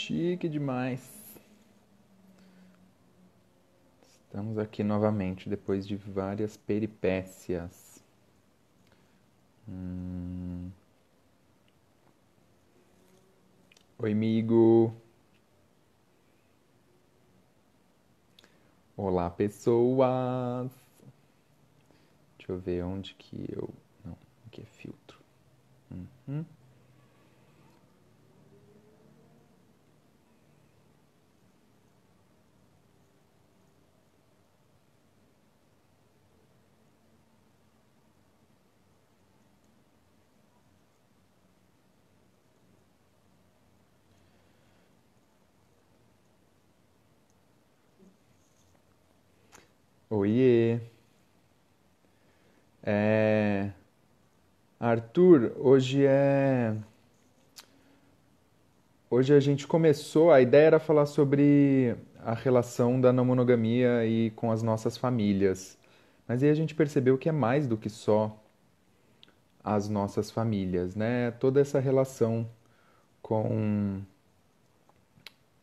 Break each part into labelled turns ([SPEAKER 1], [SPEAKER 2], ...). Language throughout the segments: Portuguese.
[SPEAKER 1] Chique demais. Estamos aqui novamente depois de várias peripécias. Oi, amigo. Olá, pessoas. Deixa eu ver onde que eu. Não, aqui é filtro. Uhum. Oiê. É... Arthur, Hoje a gente começou, a ideia era falar sobre a relação da não monogamia e com as nossas famílias. Mas aí a gente percebeu que é mais do que só as nossas famílias, né? Toda essa relação com,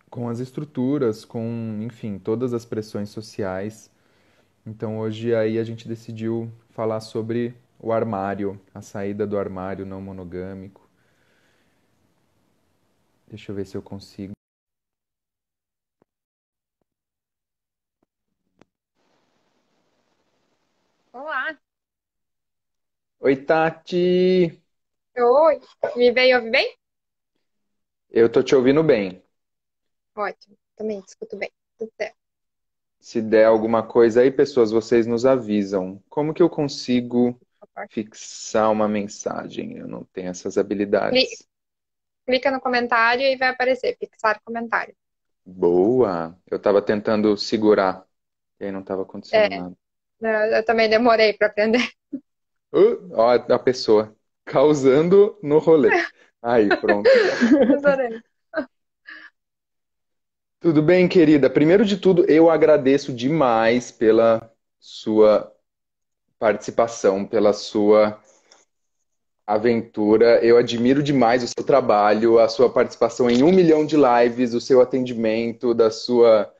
[SPEAKER 1] com as estruturas, com, enfim, todas as pressões sociais. Então hoje aí a gente decidiu falar sobre o armário, a saída do armário não monogâmico. Deixa eu ver se eu consigo.
[SPEAKER 2] Olá,
[SPEAKER 1] Oi, Tati!
[SPEAKER 2] oi, me veio ouvir bem?
[SPEAKER 1] Eu tô te ouvindo bem.
[SPEAKER 2] Ótimo, também te escuto bem, tudo certo.
[SPEAKER 1] Se der alguma coisa aí, pessoas, vocês nos avisam. Como que eu consigo fixar uma mensagem? Eu não tenho essas
[SPEAKER 2] Cli-
[SPEAKER 1] habilidades.
[SPEAKER 2] Clica no comentário e vai aparecer, fixar comentário.
[SPEAKER 1] Boa! Eu tava tentando segurar e aí não tava acontecendo
[SPEAKER 2] É,
[SPEAKER 1] nada.
[SPEAKER 2] eu também demorei para aprender.
[SPEAKER 1] Ó, a pessoa causando no rolê. Aí, pronto.
[SPEAKER 2] Adorei.
[SPEAKER 1] Tudo bem, querida? Primeiro de tudo, eu agradeço demais pela sua participação, pela sua aventura. Eu admiro demais o seu trabalho, a sua participação em 1 milhão de lives, o seu atendimento da sua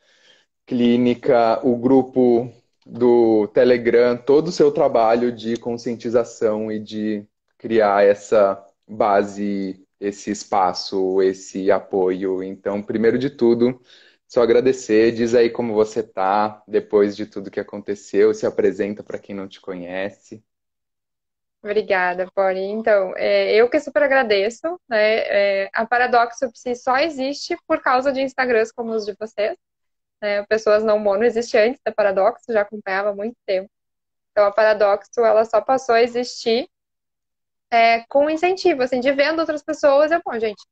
[SPEAKER 1] clínica, o grupo do Telegram, todo o seu trabalho de conscientização e de criar essa base, esse espaço, esse apoio. Então, primeiro de tudo, só agradecer, diz aí como você tá depois de tudo que aconteceu, se apresenta para quem não te conhece.
[SPEAKER 2] Obrigada, Polly. Então, eu que super agradeço, né? A Paradoxo Psi só existe por causa de Instagrams como os de vocês, né? Pessoas não mono existe antes da Paradoxo, já acompanhava há muito tempo. Então, a Paradoxo, ela só passou a existir com incentivo, assim, de vendo outras pessoas, bom, gente,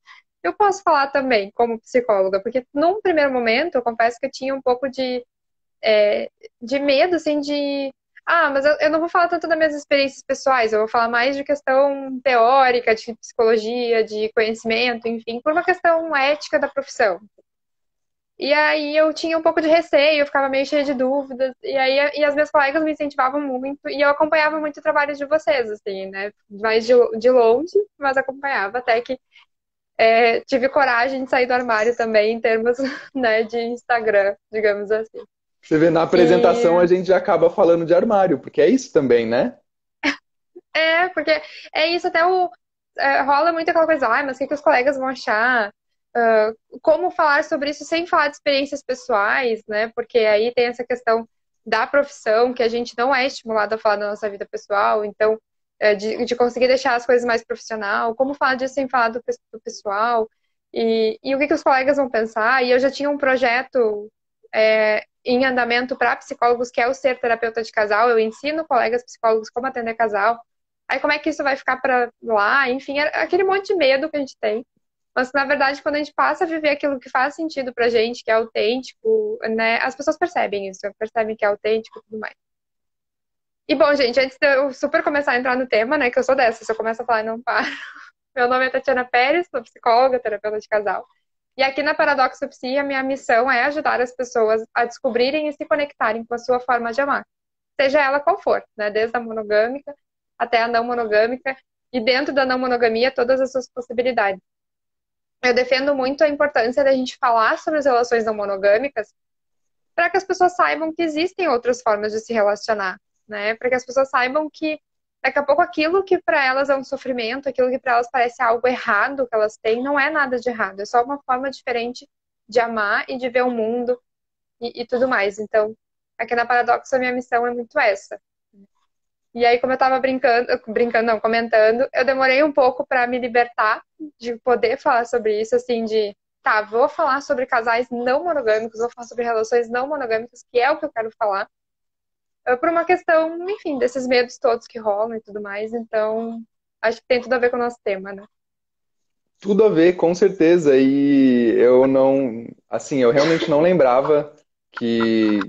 [SPEAKER 2] eu posso falar também como psicóloga, porque num primeiro momento, eu confesso que eu tinha um pouco de medo, assim, mas eu não vou falar tanto das minhas experiências pessoais, eu vou falar mais de questão teórica, de psicologia, de conhecimento, enfim, por uma questão ética da profissão. E aí eu tinha um pouco de receio, eu ficava meio cheia de dúvidas, e as minhas colegas me incentivavam muito, e eu acompanhava muito o trabalho de vocês, assim, né? Mais de longe, mas acompanhava, até que tive coragem de sair do armário também, em termos, né, de Instagram, digamos assim.
[SPEAKER 1] Você vê, na apresentação a
[SPEAKER 2] E
[SPEAKER 1] gente já acaba falando de armário, porque é isso também, né?
[SPEAKER 2] porque é isso, até rola muito aquela coisa, mas o que que os colegas vão achar? Ah, como falar sobre isso sem falar de experiências pessoais, né? Porque aí tem essa questão da profissão, que a gente não é estimulado a falar da nossa vida pessoal, então, de conseguir deixar as coisas mais profissional, como falar disso sem falar do pessoal, e o que que os colegas vão pensar. E eu já tinha um projeto em andamento para psicólogos, que é o Ser Terapeuta de Casal, eu ensino colegas psicólogos como atender casal. Aí como é que isso vai ficar para lá? Enfim, é aquele monte de medo que a gente tem. Mas, na verdade, quando a gente passa a viver aquilo que faz sentido pra gente, que é autêntico, né? As pessoas percebem isso, percebem que é autêntico e tudo mais. E, bom, gente, antes de eu super começar a entrar no tema, né? Que eu sou dessa, se eu começo a falar e não paro. Meu nome é Tatiana Pérez, sou psicóloga, terapeuta de casal. E aqui na Paradoxo Psi, a minha missão é ajudar as pessoas a descobrirem e se conectarem com a sua forma de amar. Seja ela qual for, né? Desde a monogâmica até a não monogâmica. E dentro da não monogamia, todas as suas possibilidades. eu defendo muito a importância da gente falar sobre as relações não monogâmicas para que as pessoas saibam que existem outras formas de se relacionar, né? Para que as pessoas saibam que daqui a pouco aquilo que para elas é um sofrimento, aquilo que para elas parece algo errado que elas têm, não é nada de errado, é só uma forma diferente de amar e de ver o mundo e tudo mais. Então, aqui na Paradoxo a minha missão é muito essa. E aí, como eu tava brincando, não, comentando, eu demorei um pouco para me libertar de poder falar sobre isso, assim, de, tá, vou falar sobre casais não monogâmicos, vou falar sobre relações não monogâmicas, que é o que eu quero falar, por uma questão, enfim, desses medos todos que rolam e tudo mais. Então, acho que tem tudo a ver com o nosso tema, né?
[SPEAKER 1] Tudo a ver, com certeza. E eu não, assim, eu realmente não lembrava que,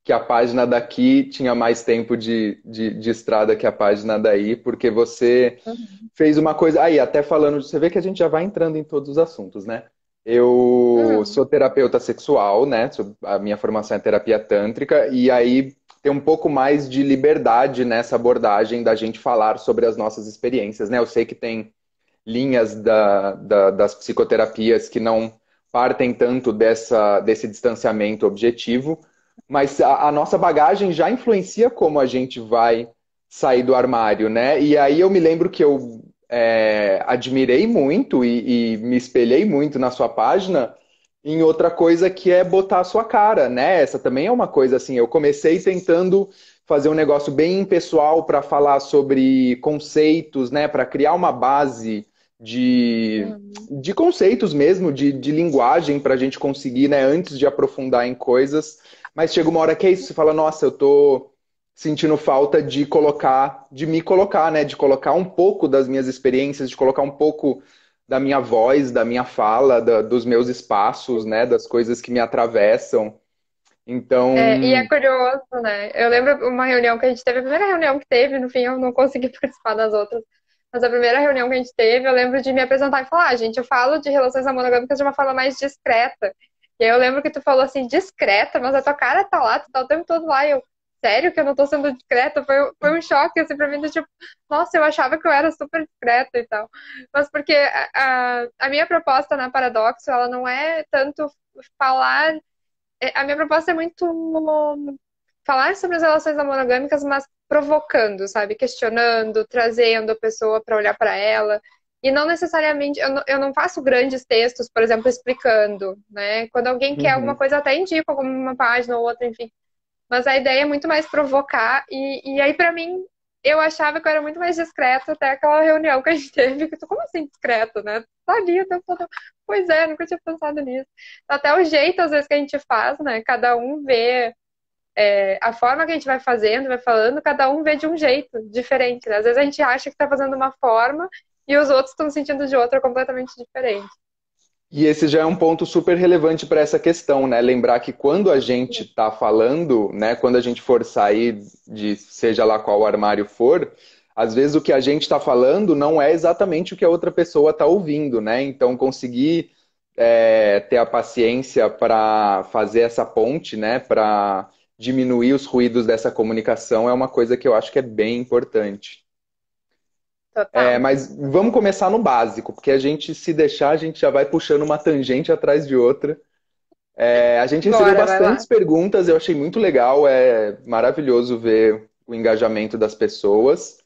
[SPEAKER 1] que a página daqui tinha mais tempo de estrada que a página daí, porque você
[SPEAKER 2] Uhum.
[SPEAKER 1] fez uma coisa. Aí, até falando, você vê que a gente já vai entrando em todos os assuntos, né? Eu
[SPEAKER 2] Uhum.
[SPEAKER 1] sou terapeuta sexual, né? A minha formação é terapia tântrica, e aí tem um pouco mais de liberdade nessa abordagem da gente falar sobre as nossas experiências, né? Eu sei que tem linhas das psicoterapias que não partem tanto desse distanciamento objetivo, mas a nossa bagagem já influencia como a gente vai sair do armário, né? E aí eu me lembro que eu admirei muito e me espelhei muito na sua página em outra coisa que é botar a sua cara, né? Essa também é uma coisa assim, eu comecei tentando fazer um negócio bem pessoal para falar sobre conceitos, né? Para criar uma base de,
[SPEAKER 2] Uhum.
[SPEAKER 1] de conceitos mesmo, de linguagem para a gente conseguir, né? Antes de aprofundar em coisas. Mas chega uma hora que é isso, você fala, nossa, eu tô sentindo falta de colocar, de me colocar, né? De colocar um pouco das minhas experiências, de colocar um pouco da minha voz, da minha fala, dos meus espaços, né? Das coisas que me atravessam.
[SPEAKER 2] E é
[SPEAKER 1] Então,
[SPEAKER 2] curioso, né? Eu lembro uma reunião que a gente teve, a primeira reunião que teve, no fim eu não consegui participar das outras, mas a primeira reunião que a gente teve, eu lembro de me apresentar e falar, gente, eu falo de relações não monogâmicas de uma forma mais discreta. E aí eu lembro que tu falou assim, discreta, mas a tua cara tá lá, tu tá o tempo todo lá, e eu, sério que eu não tô sendo discreta? Foi um choque, assim, pra mim, do tipo, nossa, eu achava que eu era super discreta e tal. Mas porque a minha proposta na Paradoxo, ela não é tanto falar a minha proposta é muito falar sobre as relações não monogâmicas, mas provocando, sabe? Questionando, trazendo a pessoa para olhar para ela. E não necessariamente, eu não faço grandes textos, por exemplo, explicando, né? Quando alguém quer alguma
[SPEAKER 1] uhum.
[SPEAKER 2] coisa, eu até indico alguma página ou outra, enfim. Mas a ideia é muito mais provocar. E aí, para mim, eu achava que eu era muito mais discreta até aquela reunião que a gente teve. Que tu, como assim discreto, né? Tá ali o tempo todo. Pois é, nunca tinha pensado nisso. Até o jeito, às vezes, que a gente faz, né? Cada um vê a forma que a gente vai fazendo, vai falando, cada um vê de um jeito diferente, né? Às vezes a gente acha que tá fazendo uma forma e os outros estão sentindo de outra completamente diferente.
[SPEAKER 1] E esse já é um ponto super relevante para essa questão, né? Lembrar que quando a gente está falando, né? Quando a gente for sair de seja lá qual armário for, às vezes o que a gente está falando não é exatamente o que a outra pessoa está ouvindo, né? Então conseguir ter a paciência para fazer essa ponte, né? Para diminuir os ruídos dessa comunicação é uma coisa que eu acho que é bem importante.
[SPEAKER 2] Total.
[SPEAKER 1] Mas vamos começar no básico, porque a gente, se deixar, a gente já vai puxando uma tangente atrás de outra. A gente recebeu
[SPEAKER 2] Bora, vai
[SPEAKER 1] bastantes
[SPEAKER 2] lá.
[SPEAKER 1] perguntas, eu achei muito legal, é maravilhoso ver o engajamento das pessoas.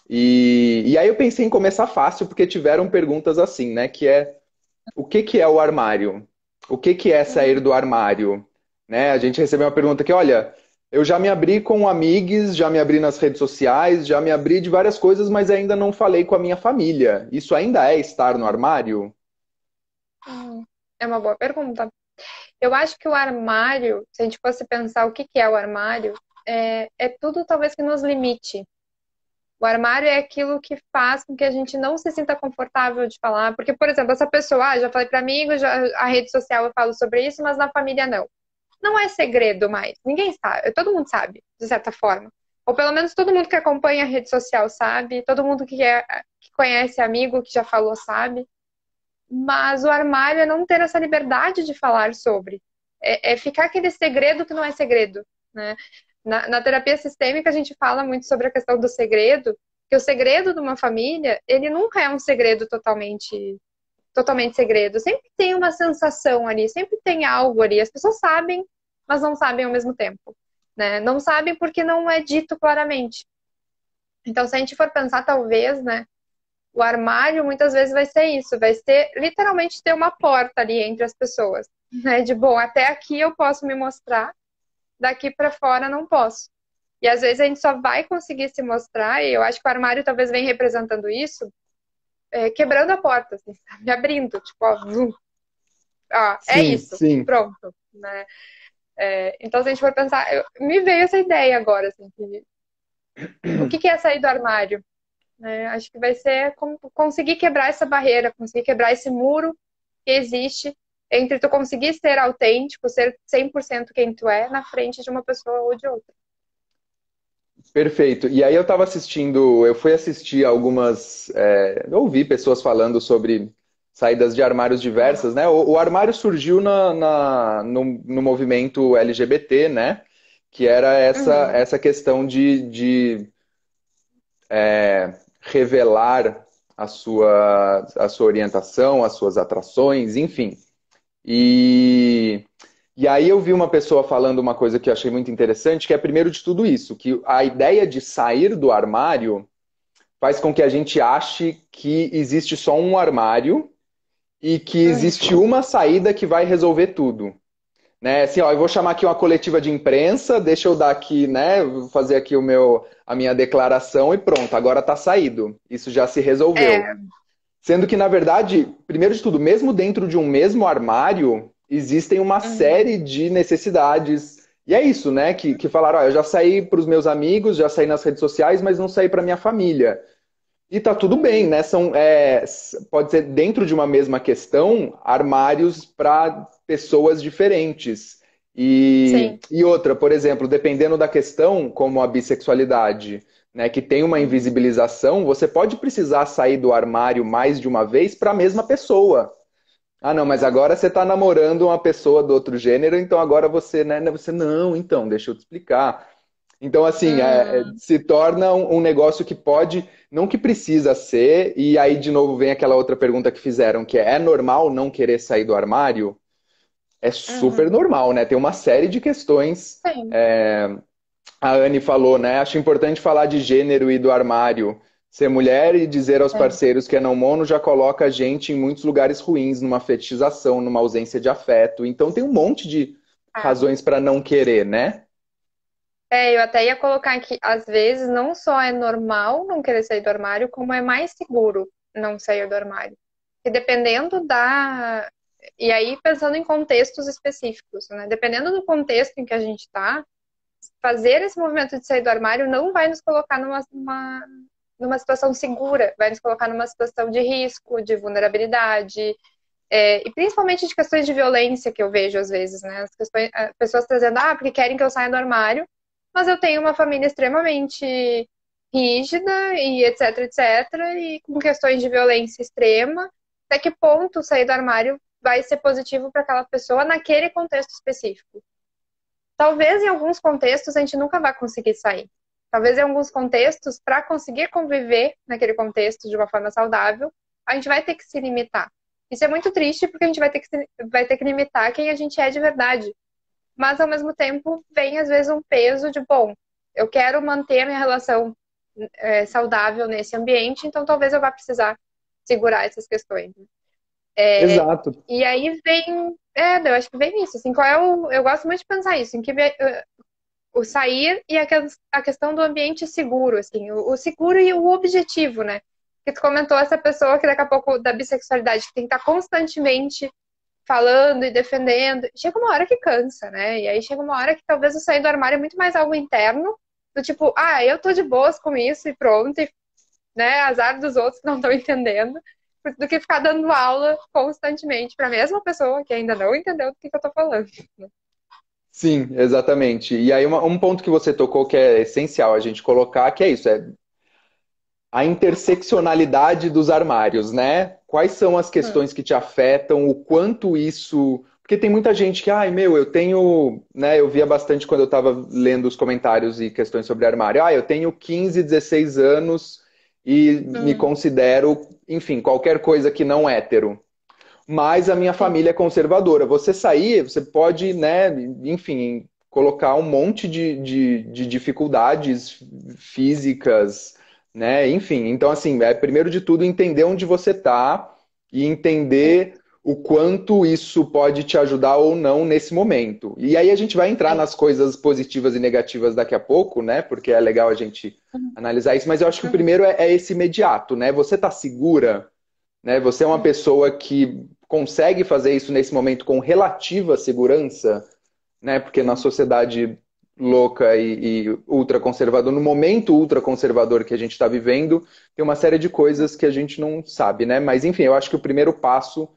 [SPEAKER 1] E aí eu pensei em começar fácil, porque tiveram perguntas assim, né? Que é o que que é o armário? O que que é sair
[SPEAKER 2] Uhum.
[SPEAKER 1] do armário? Né? A gente recebeu uma pergunta que, olha, eu já me abri com amigos, já me abri nas redes sociais, já me abri de várias coisas, mas ainda não falei com a minha família. Isso ainda é estar no armário?
[SPEAKER 2] É uma boa pergunta. Eu acho que o armário, se a gente fosse pensar o que que é o armário, é tudo talvez que nos limite. O armário é aquilo que faz com que a gente não se sinta confortável de falar. Porque, por exemplo, essa pessoa, já falei para amigos, a rede social eu falo sobre isso, mas na família não. Não é segredo mais. Ninguém sabe. Todo mundo sabe, de certa forma. Ou pelo menos todo mundo que acompanha a rede social sabe. Todo mundo que conhece amigo que já falou sabe. Mas o armário é não ter essa liberdade de falar sobre. É ficar aquele segredo que não é segredo, né? Na terapia sistêmica, a gente fala muito sobre a questão do segredo, que o segredo de uma família, ele nunca é um segredo totalmente segredo. Sempre tem uma sensação ali, sempre tem algo ali. As pessoas sabem, mas não sabem ao mesmo tempo, né? Não sabem porque não é dito claramente. Então, se a gente for pensar, talvez, né? O armário muitas vezes vai ser isso, vai ser literalmente ter uma porta ali entre as pessoas, né? De bom, até aqui eu posso me mostrar, daqui para fora não posso. E às vezes a gente só vai conseguir se mostrar, e eu acho que o armário talvez venha representando isso, quebrando a porta, assim, sabe? Abrindo, tipo, ó, vum, ó, é
[SPEAKER 1] Sim,
[SPEAKER 2] isso,
[SPEAKER 1] sim.
[SPEAKER 2] pronto, né? Então, se a gente for pensar, me veio essa ideia agora, assim, o que é sair do armário? Né? Acho que vai ser conseguir quebrar essa barreira, conseguir quebrar esse muro que existe entre tu conseguir ser autêntico, ser 100% quem tu é, na frente de uma pessoa ou de outra.
[SPEAKER 1] Perfeito. E aí eu fui assistir algumas, eu ouvi pessoas falando sobre saídas de armários diversas, né? O armário surgiu no movimento LGBT, né? Que era
[SPEAKER 2] Uhum,
[SPEAKER 1] essa questão de revelar a sua orientação, as suas atrações, enfim. E, e aí eu vi uma pessoa falando uma coisa que eu achei muito interessante, que é primeiro de tudo isso, que a ideia de sair do armário faz com que a gente ache que existe só um armário e que
[SPEAKER 2] uhum,
[SPEAKER 1] existe uma saída que vai resolver tudo. Né? Assim, ó, eu vou chamar aqui uma coletiva de imprensa, deixa eu dar aqui, né, vou fazer aqui a minha declaração e pronto, agora está saído. Isso já se resolveu.
[SPEAKER 2] é,
[SPEAKER 1] Sendo que, na verdade, primeiro de tudo, mesmo dentro de um mesmo armário, existem uma
[SPEAKER 2] uhum,
[SPEAKER 1] série de necessidades. E é isso, né? Que falaram, ó, eu já saí para os meus amigos, já saí nas redes sociais, mas não saí para minha família. E tá tudo bem,
[SPEAKER 2] uhum,
[SPEAKER 1] né? Pode ser dentro de uma mesma questão, armários para pessoas diferentes.
[SPEAKER 2] sim,
[SPEAKER 1] E outra, por exemplo, dependendo da questão, como a bissexualidade, né, que tem uma
[SPEAKER 2] uhum,
[SPEAKER 1] invisibilização, você pode precisar sair do armário mais de uma vez para a mesma pessoa. Ah, não, mas
[SPEAKER 2] uhum,
[SPEAKER 1] agora você está namorando uma pessoa do outro gênero, então agora você, né? Você não, então, deixa eu te explicar. Então, assim,
[SPEAKER 2] uhum,
[SPEAKER 1] se torna um negócio que pode, não que precisa ser, e aí de novo vem aquela outra pergunta que fizeram, que é normal não querer sair do armário? É super
[SPEAKER 2] uhum,
[SPEAKER 1] normal, né? Tem uma série de questões.
[SPEAKER 2] sim,
[SPEAKER 1] A Anne falou, né? Acho importante falar de gênero e do armário. Ser mulher e dizer aos
[SPEAKER 2] é,
[SPEAKER 1] parceiros que é não mono já coloca a gente em muitos lugares ruins, numa fetichização, numa ausência de afeto. Então tem um monte de
[SPEAKER 2] é.
[SPEAKER 1] razões para não querer, né?
[SPEAKER 2] Eu até ia colocar que, às vezes, não só é normal não querer sair do armário, como é mais seguro não sair do armário. E dependendo da. E aí, pensando em contextos específicos, né? Dependendo do contexto em que a gente está, fazer esse movimento de sair do armário não vai nos colocar numa situação segura, vai nos colocar numa situação de risco, de vulnerabilidade, e principalmente de questões de violência que eu vejo às vezes, né? As questões, pessoas trazendo, porque querem que eu saia do armário, mas eu tenho uma família extremamente rígida e etc, etc, e com questões de violência extrema. Até que ponto sair do armário vai ser positivo para aquela pessoa naquele contexto específico? Talvez em alguns contextos a gente nunca vai conseguir sair. Talvez em alguns contextos, para conseguir conviver naquele contexto de uma forma saudável, a gente vai ter que se limitar. Isso é muito triste porque a gente vai ter que limitar quem a gente é de verdade. Mas ao mesmo tempo vem às vezes um peso de, bom, eu quero manter a minha relação saudável nesse ambiente, então talvez eu vá precisar segurar essas questões.
[SPEAKER 1] Exato.
[SPEAKER 2] E aí vem, eu acho que vem isso, assim, qual é eu gosto muito de pensar isso, em que o sair e a questão do ambiente seguro, assim, o seguro e o objetivo, né? Que tu comentou essa pessoa que daqui a pouco da bissexualidade que tem que estar constantemente falando e defendendo. Chega uma hora que cansa, né? E aí chega uma hora que talvez o sair do armário é muito mais algo interno, do tipo, eu tô de boas com isso e pronto, e, né? Azar dos outros que não estão entendendo, do que ficar dando aula constantemente para a mesma pessoa que ainda não entendeu do que eu tô falando.
[SPEAKER 1] Sim, exatamente. E aí, um ponto que você tocou que é essencial a gente colocar, que é isso, é a interseccionalidade dos armários, né? Quais são as
[SPEAKER 2] Hum,
[SPEAKER 1] questões que te afetam, o quanto isso. Porque tem muita gente que, ai meu, eu tenho. Né, eu via bastante quando eu estava lendo os comentários e questões sobre armário. Eu tenho 15, 16 anos e me
[SPEAKER 2] hum,
[SPEAKER 1] considero, enfim, qualquer coisa que não hétero. mas a minha
[SPEAKER 2] sim.
[SPEAKER 1] família é conservadora. Você sair, você pode, né, enfim, colocar um monte de dificuldades físicas, né, enfim. Então, assim, primeiro de tudo entender onde você está e entender o quanto isso pode te ajudar ou não nesse momento. E aí a gente vai entrar
[SPEAKER 2] Sim.
[SPEAKER 1] nas coisas positivas e negativas daqui a pouco, né, porque é legal a gente
[SPEAKER 2] Uhum.
[SPEAKER 1] analisar isso, mas eu acho que o
[SPEAKER 2] Uhum.
[SPEAKER 1] primeiro é esse imediato, né? Você está segura, né? Você é uma
[SPEAKER 2] Uhum.
[SPEAKER 1] pessoa que consegue fazer isso nesse momento com relativa segurança, né? Porque na
[SPEAKER 2] Uhum.
[SPEAKER 1] sociedade louca e ultraconservador, no momento ultraconservador que a gente está vivendo, tem uma série de coisas que a gente não sabe, né? Mas enfim, eu acho que o primeiro passo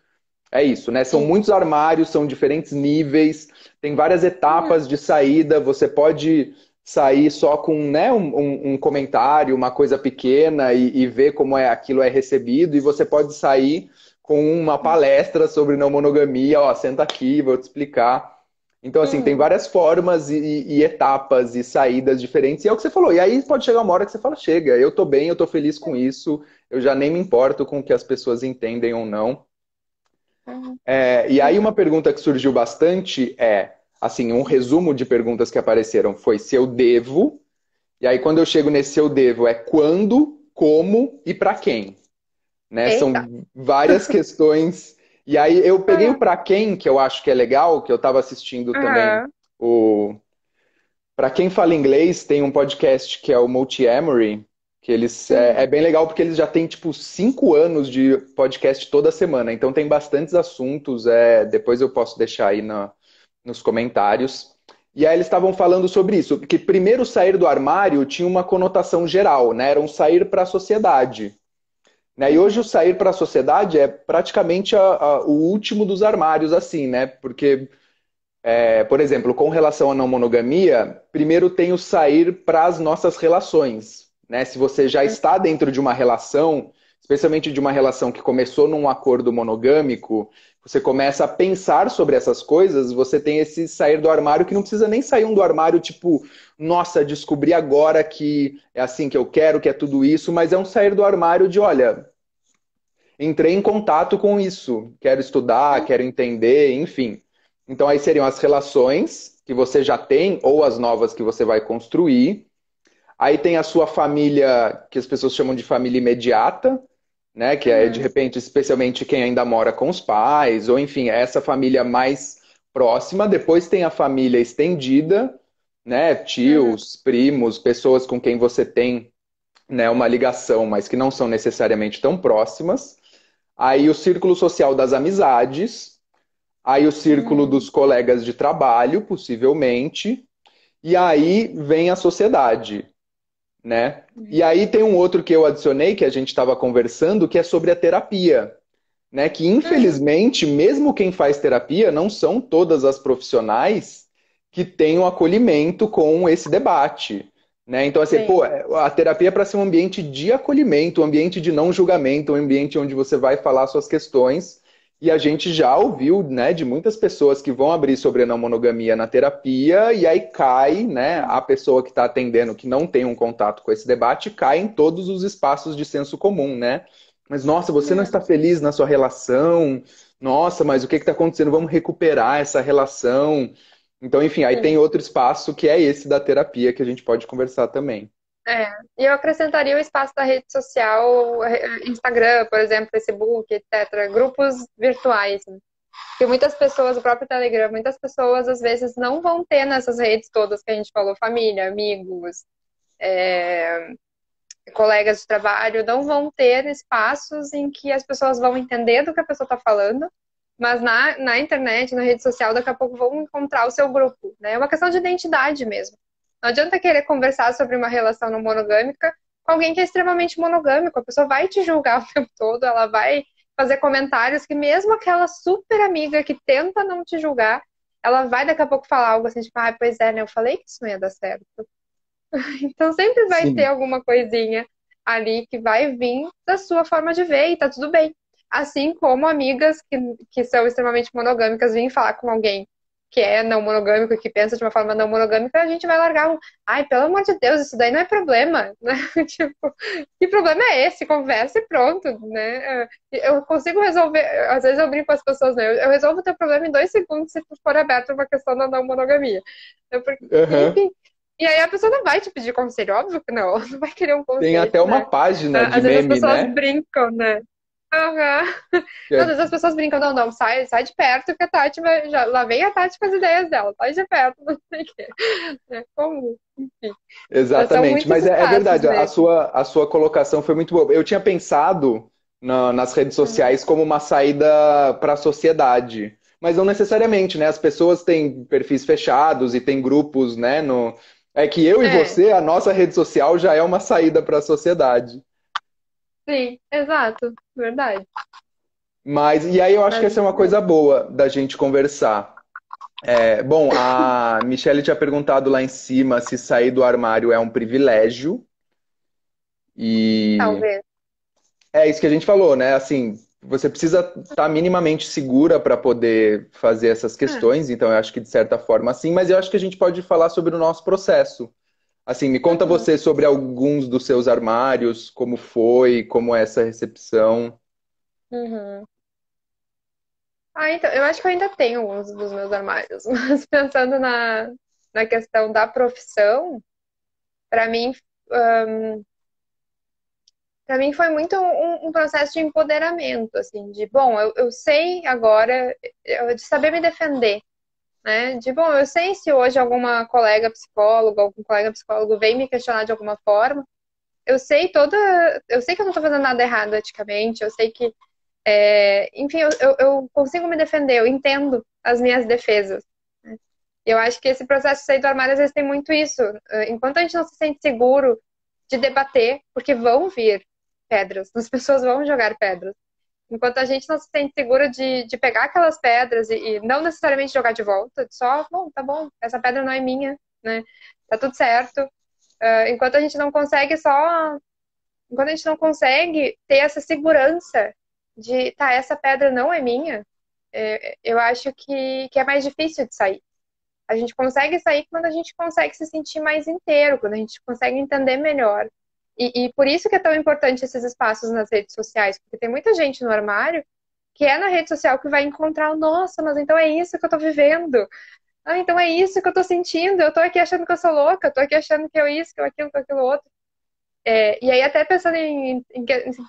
[SPEAKER 1] é isso, né? São
[SPEAKER 2] Sim.
[SPEAKER 1] muitos armários, são diferentes níveis, tem várias
[SPEAKER 2] Uhum.
[SPEAKER 1] etapas de saída. Você pode sair só com, né, um comentário, uma coisa pequena e ver como aquilo é recebido, e você pode sair com uma palestra sobre não monogamia, ó, senta aqui, vou te explicar. Então, assim, tem
[SPEAKER 2] Uhum.
[SPEAKER 1] várias formas e etapas e saídas diferentes, e é o que você falou. E aí pode chegar uma hora que você fala, chega, eu tô bem, eu tô feliz com isso, eu já nem me importo com o que as pessoas entendem ou não.
[SPEAKER 2] Uhum.
[SPEAKER 1] E aí uma pergunta que surgiu bastante assim, um resumo de perguntas que apareceram foi se eu devo, e aí quando eu chego nesse se eu devo é quando, como e para quem, né?
[SPEAKER 2] Eita.
[SPEAKER 1] São várias questões. E aí eu peguei o
[SPEAKER 2] Uhum.
[SPEAKER 1] para quem, que eu acho que é legal, que eu estava assistindo também
[SPEAKER 2] Uhum.
[SPEAKER 1] o para quem fala inglês, tem um podcast que é o Multi-Amory, que eles é
[SPEAKER 2] Uhum.
[SPEAKER 1] bem legal porque eles já têm tipo 5 anos de podcast toda semana, então tem bastantes assuntos. Depois eu posso deixar aí nos comentários. E aí eles estavam falando sobre isso, que primeiro sair do armário tinha uma conotação geral, né? Era um sair para a sociedade. Né? E hoje o
[SPEAKER 2] Uhum.
[SPEAKER 1] sair para a sociedade é praticamente o último dos armários, assim, né? Porque por exemplo, com relação à não monogamia, primeiro tem o sair para as nossas relações, né? Se você já está dentro de uma relação, especialmente de uma relação que começou num acordo monogâmico, você começa a pensar sobre essas coisas, você tem esse sair do armário que não precisa nem sair do armário tipo, nossa, descobri agora que é assim que eu quero, que é tudo isso, mas é um sair do armário de, olha, entrei em contato com isso, quero estudar,
[SPEAKER 2] Uhum.
[SPEAKER 1] quero entender, enfim. Então aí seriam as relações que você já tem ou as novas que você vai construir. Aí tem a sua família, que as pessoas chamam de família imediata, né, que é de
[SPEAKER 2] Uhum.
[SPEAKER 1] repente especialmente quem ainda mora com os pais, ou enfim, é essa família mais próxima. Depois tem a família estendida, né,
[SPEAKER 2] Uhum.
[SPEAKER 1] tios, primos, pessoas com quem você tem, né, uma ligação, mas que não são necessariamente tão próximas. Aí o círculo social das amizades, aí o círculo
[SPEAKER 2] Uhum.
[SPEAKER 1] dos colegas de trabalho, possivelmente, e aí vem a sociedade, né? E
[SPEAKER 2] Uhum.
[SPEAKER 1] aí tem um outro que eu adicionei, que a gente estava conversando, que é sobre a terapia, né? Que
[SPEAKER 2] Uhum.
[SPEAKER 1] infelizmente, mesmo quem faz terapia, não são todas as profissionais que têm um acolhimento com esse debate. Né? Então, assim, pô,
[SPEAKER 2] Sim.
[SPEAKER 1] a terapia é para ser um ambiente de acolhimento, um ambiente de não julgamento, um ambiente onde você vai falar suas questões. E a gente já ouviu, né, de muitas pessoas que vão abrir sobre a não monogamia na terapia, e aí cai, né, a pessoa que está atendendo, que não tem um contato com esse debate, cai em todos os espaços de senso comum, né? Mas, nossa, você não
[SPEAKER 2] Uhum.
[SPEAKER 1] está feliz na sua relação? Nossa, mas o que está acontecendo? Vamos recuperar essa relação. Então, enfim, aí tem
[SPEAKER 2] Sim.
[SPEAKER 1] outro espaço que é esse da terapia que a gente pode conversar também.
[SPEAKER 2] É. E eu acrescentaria o espaço da rede social, Instagram, por exemplo, Facebook, etc. Grupos virtuais, né? Porque muitas pessoas, o próprio Telegram, muitas pessoas às vezes não vão ter nessas redes todas que a gente falou, família, amigos, colegas de trabalho, não vão ter espaços em que as pessoas vão entender do que a pessoa está falando, mas na internet, na rede social, daqui a pouco vão encontrar o seu grupo, né? É uma questão de identidade mesmo. Não adianta querer conversar sobre uma relação não monogâmica com alguém que é extremamente monogâmico. A pessoa vai te julgar o tempo todo, ela vai fazer comentários que mesmo aquela super amiga que tenta não te julgar, ela vai daqui a pouco falar algo assim, tipo, ah, pois é, né? Eu falei que isso não ia dar certo. Então sempre vai ter
[SPEAKER 1] Sim,
[SPEAKER 2] alguma coisinha ali que vai vir da sua forma de ver e tá tudo bem. Assim como amigas que são extremamente monogâmicas vêm falar com alguém que é não monogâmico, que pensa de uma forma não monogâmica, a gente vai largar um, ai, pelo amor de Deus, isso daí não é problema, né? Tipo, que problema é esse? Conversa e pronto, né? Eu consigo resolver, às vezes eu brinco com as pessoas, né? Eu resolvo o teu problema em 2 segundos se tu for aberto a uma questão da não monogamia.
[SPEAKER 1] Aham.
[SPEAKER 2] Enfim, e aí a pessoa não vai te pedir conselho, óbvio que não, ela não vai querer um
[SPEAKER 1] Tem
[SPEAKER 2] conselho,
[SPEAKER 1] até uma
[SPEAKER 2] né?
[SPEAKER 1] página de
[SPEAKER 2] Às vezes as
[SPEAKER 1] meme,
[SPEAKER 2] pessoas
[SPEAKER 1] né?
[SPEAKER 2] brincam, né? Aham.
[SPEAKER 1] Que
[SPEAKER 2] Não, às
[SPEAKER 1] é-
[SPEAKER 2] vezes as pessoas brincam, não, não, sai de perto que a Tati vai. Já, lá vem a Tati com as ideias dela, sai de perto, não sei o quê. É comum, enfim. São
[SPEAKER 1] Exatamente,
[SPEAKER 2] muitos
[SPEAKER 1] mas é
[SPEAKER 2] espaços
[SPEAKER 1] verdade,
[SPEAKER 2] mesmo.
[SPEAKER 1] a sua colocação foi muito boa. Eu tinha pensado nas redes
[SPEAKER 2] Uhum.
[SPEAKER 1] sociais como uma saída para a sociedade, mas não necessariamente, né? As pessoas têm perfis fechados e têm grupos, né? É que eu e
[SPEAKER 2] É,
[SPEAKER 1] você, a nossa rede social já é uma saída para a sociedade.
[SPEAKER 2] sim, exato, verdade.
[SPEAKER 1] Mas, e aí eu acho que
[SPEAKER 2] Mas
[SPEAKER 1] essa é uma
[SPEAKER 2] é.
[SPEAKER 1] coisa boa da gente conversar. Bom, a Michelle tinha perguntado lá em cima se sair do armário é um privilégio. E
[SPEAKER 2] Talvez.
[SPEAKER 1] é isso que a gente falou, né? Assim, você precisa estar minimamente segura para poder fazer essas
[SPEAKER 2] É.
[SPEAKER 1] questões, então eu acho que de certa forma sim, mas eu acho que a gente pode falar sobre o nosso processo. Assim, me conta
[SPEAKER 2] Uhum,
[SPEAKER 1] você sobre alguns dos seus armários, como foi, como é essa recepção.
[SPEAKER 2] uhum. Ah, então, eu acho que eu ainda tenho alguns dos meus armários, mas pensando na questão da profissão, para mim, para mim foi muito um processo de empoderamento, assim, de, bom, eu sei agora, de saber me defender, né? De, bom, eu sei se hoje alguma colega psicóloga, algum colega psicólogo vem me questionar de alguma forma, eu sei que eu não tô fazendo nada errado eticamente, eu sei que, enfim, eu consigo me defender, eu entendo as minhas defesas. Né? Eu acho que esse processo de sair do armário às vezes tem muito isso. Enquanto a gente não se sente seguro de debater, porque vão vir pedras, as pessoas vão jogar pedras. Enquanto a gente não se sente seguro de pegar aquelas pedras e não necessariamente jogar de volta, só, bom, tá bom, essa pedra não é minha, né? Tá tudo certo. Enquanto a gente não consegue só. Enquanto a gente não consegue ter essa segurança de, tá, essa pedra não é minha, eu acho que é mais difícil de sair. A gente consegue sair quando a gente consegue se sentir mais inteiro, quando a gente consegue entender melhor. E por isso que é tão importante esses espaços nas redes sociais, porque tem muita gente no armário que é na rede social que vai encontrar, nossa, mas então é isso que eu tô vivendo. Ah, então é isso que eu tô sentindo. Eu tô aqui achando que eu sou louca, eu tô aqui achando que eu isso, que eu aquilo, que eu aquilo outro. E aí, até pensando em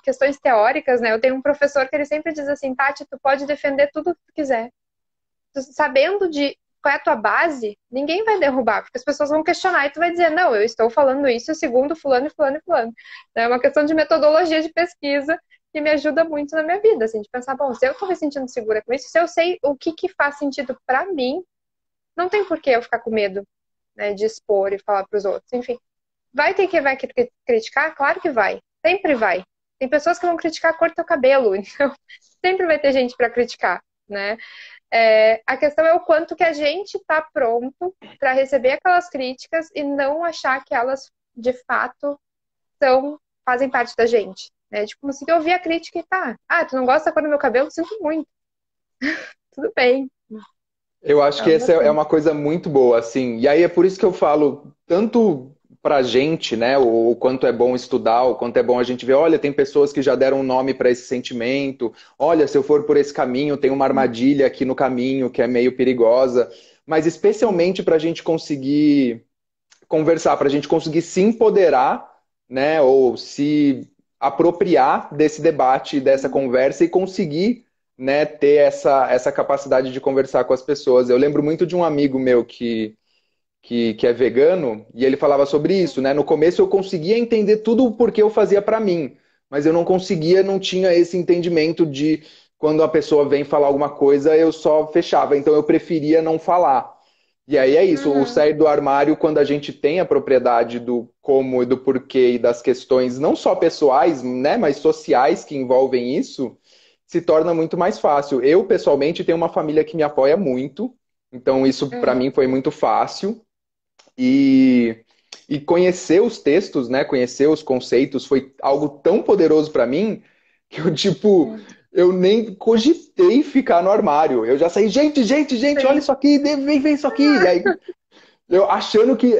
[SPEAKER 2] questões teóricas, né? Eu tenho um professor que ele sempre diz assim, Tati, tu pode defender tudo que tu quiser. Sabendo de qual é a tua base, ninguém vai derrubar, porque as pessoas vão questionar e tu vai dizer, não, eu estou falando isso segundo fulano e fulano e fulano. É uma questão de metodologia de pesquisa que me ajuda muito na minha vida, assim, de pensar, bom, se eu estou me sentindo segura com isso, se eu sei o que faz sentido para mim, não tem por que eu ficar com medo, né, de expor e falar para os outros. Enfim, vai criticar? Claro que vai, sempre vai. Tem pessoas que vão criticar a cor do teu cabelo, então sempre vai ter gente para criticar, né? A questão é o quanto que a gente está pronto para receber aquelas críticas e não achar que elas, de fato, fazem parte da gente. Né? De conseguir ouvir a crítica e tá. Ah, tu não gosta da cor do meu cabelo? Sinto muito. Tudo bem.
[SPEAKER 1] Eu acho que
[SPEAKER 2] Não,
[SPEAKER 1] essa é
[SPEAKER 2] assim.
[SPEAKER 1] uma coisa muito boa, assim. E aí é por isso que eu falo, tanto pra gente, né, o quanto é bom estudar, o quanto é bom a gente ver, olha, tem pessoas que já deram um nome para esse sentimento. Olha, se eu for por esse caminho, tem uma armadilha aqui no caminho que é meio perigosa. Mas especialmente para a gente conseguir conversar, para a gente conseguir se empoderar, né, ou se apropriar desse debate, dessa conversa e conseguir, né, ter essa capacidade de conversar com as pessoas. Eu lembro muito de um amigo meu que é vegano e ele falava sobre isso, né? No começo eu conseguia entender tudo o porquê eu fazia para mim, mas eu não conseguia, não tinha esse entendimento de quando a pessoa vem falar alguma coisa, eu só fechava, então eu preferia não falar. E aí é isso, o
[SPEAKER 2] Uhum,
[SPEAKER 1] sair do armário, quando a gente tem a propriedade do como e do porquê e das questões, não só pessoais, né, mas sociais que envolvem isso, se torna muito mais fácil. Eu, pessoalmente, tenho uma família que me apoia muito, então isso para
[SPEAKER 2] uhum,
[SPEAKER 1] mim foi muito fácil. E, e conhecer os textos, né, conhecer os conceitos foi algo tão poderoso para mim que eu, tipo,
[SPEAKER 2] uhum.
[SPEAKER 1] eu nem cogitei ficar no armário. Eu já saí, gente, olha
[SPEAKER 2] Sim.
[SPEAKER 1] isso aqui, vem ver isso aqui. E aí, eu achando que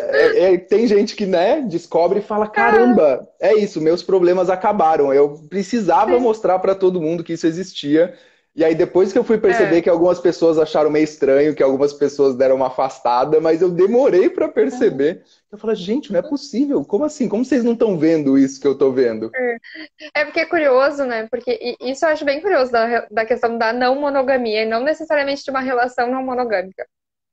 [SPEAKER 1] tem gente que, né, descobre e fala,
[SPEAKER 2] Ah,
[SPEAKER 1] caramba, é isso, meus problemas acabaram. Eu precisava
[SPEAKER 2] sim.
[SPEAKER 1] mostrar para todo mundo que isso existia. E aí depois que eu fui perceber
[SPEAKER 2] É.
[SPEAKER 1] que algumas pessoas acharam meio estranho, que algumas pessoas deram uma afastada, mas eu demorei para
[SPEAKER 2] Uhum.
[SPEAKER 1] perceber. Eu falo, gente, não é possível. Como assim? Como vocês não estão vendo isso que eu tô vendo?
[SPEAKER 2] É porque é curioso, né? Porque isso eu acho bem curioso da questão da não monogamia, e não necessariamente de uma relação não monogâmica.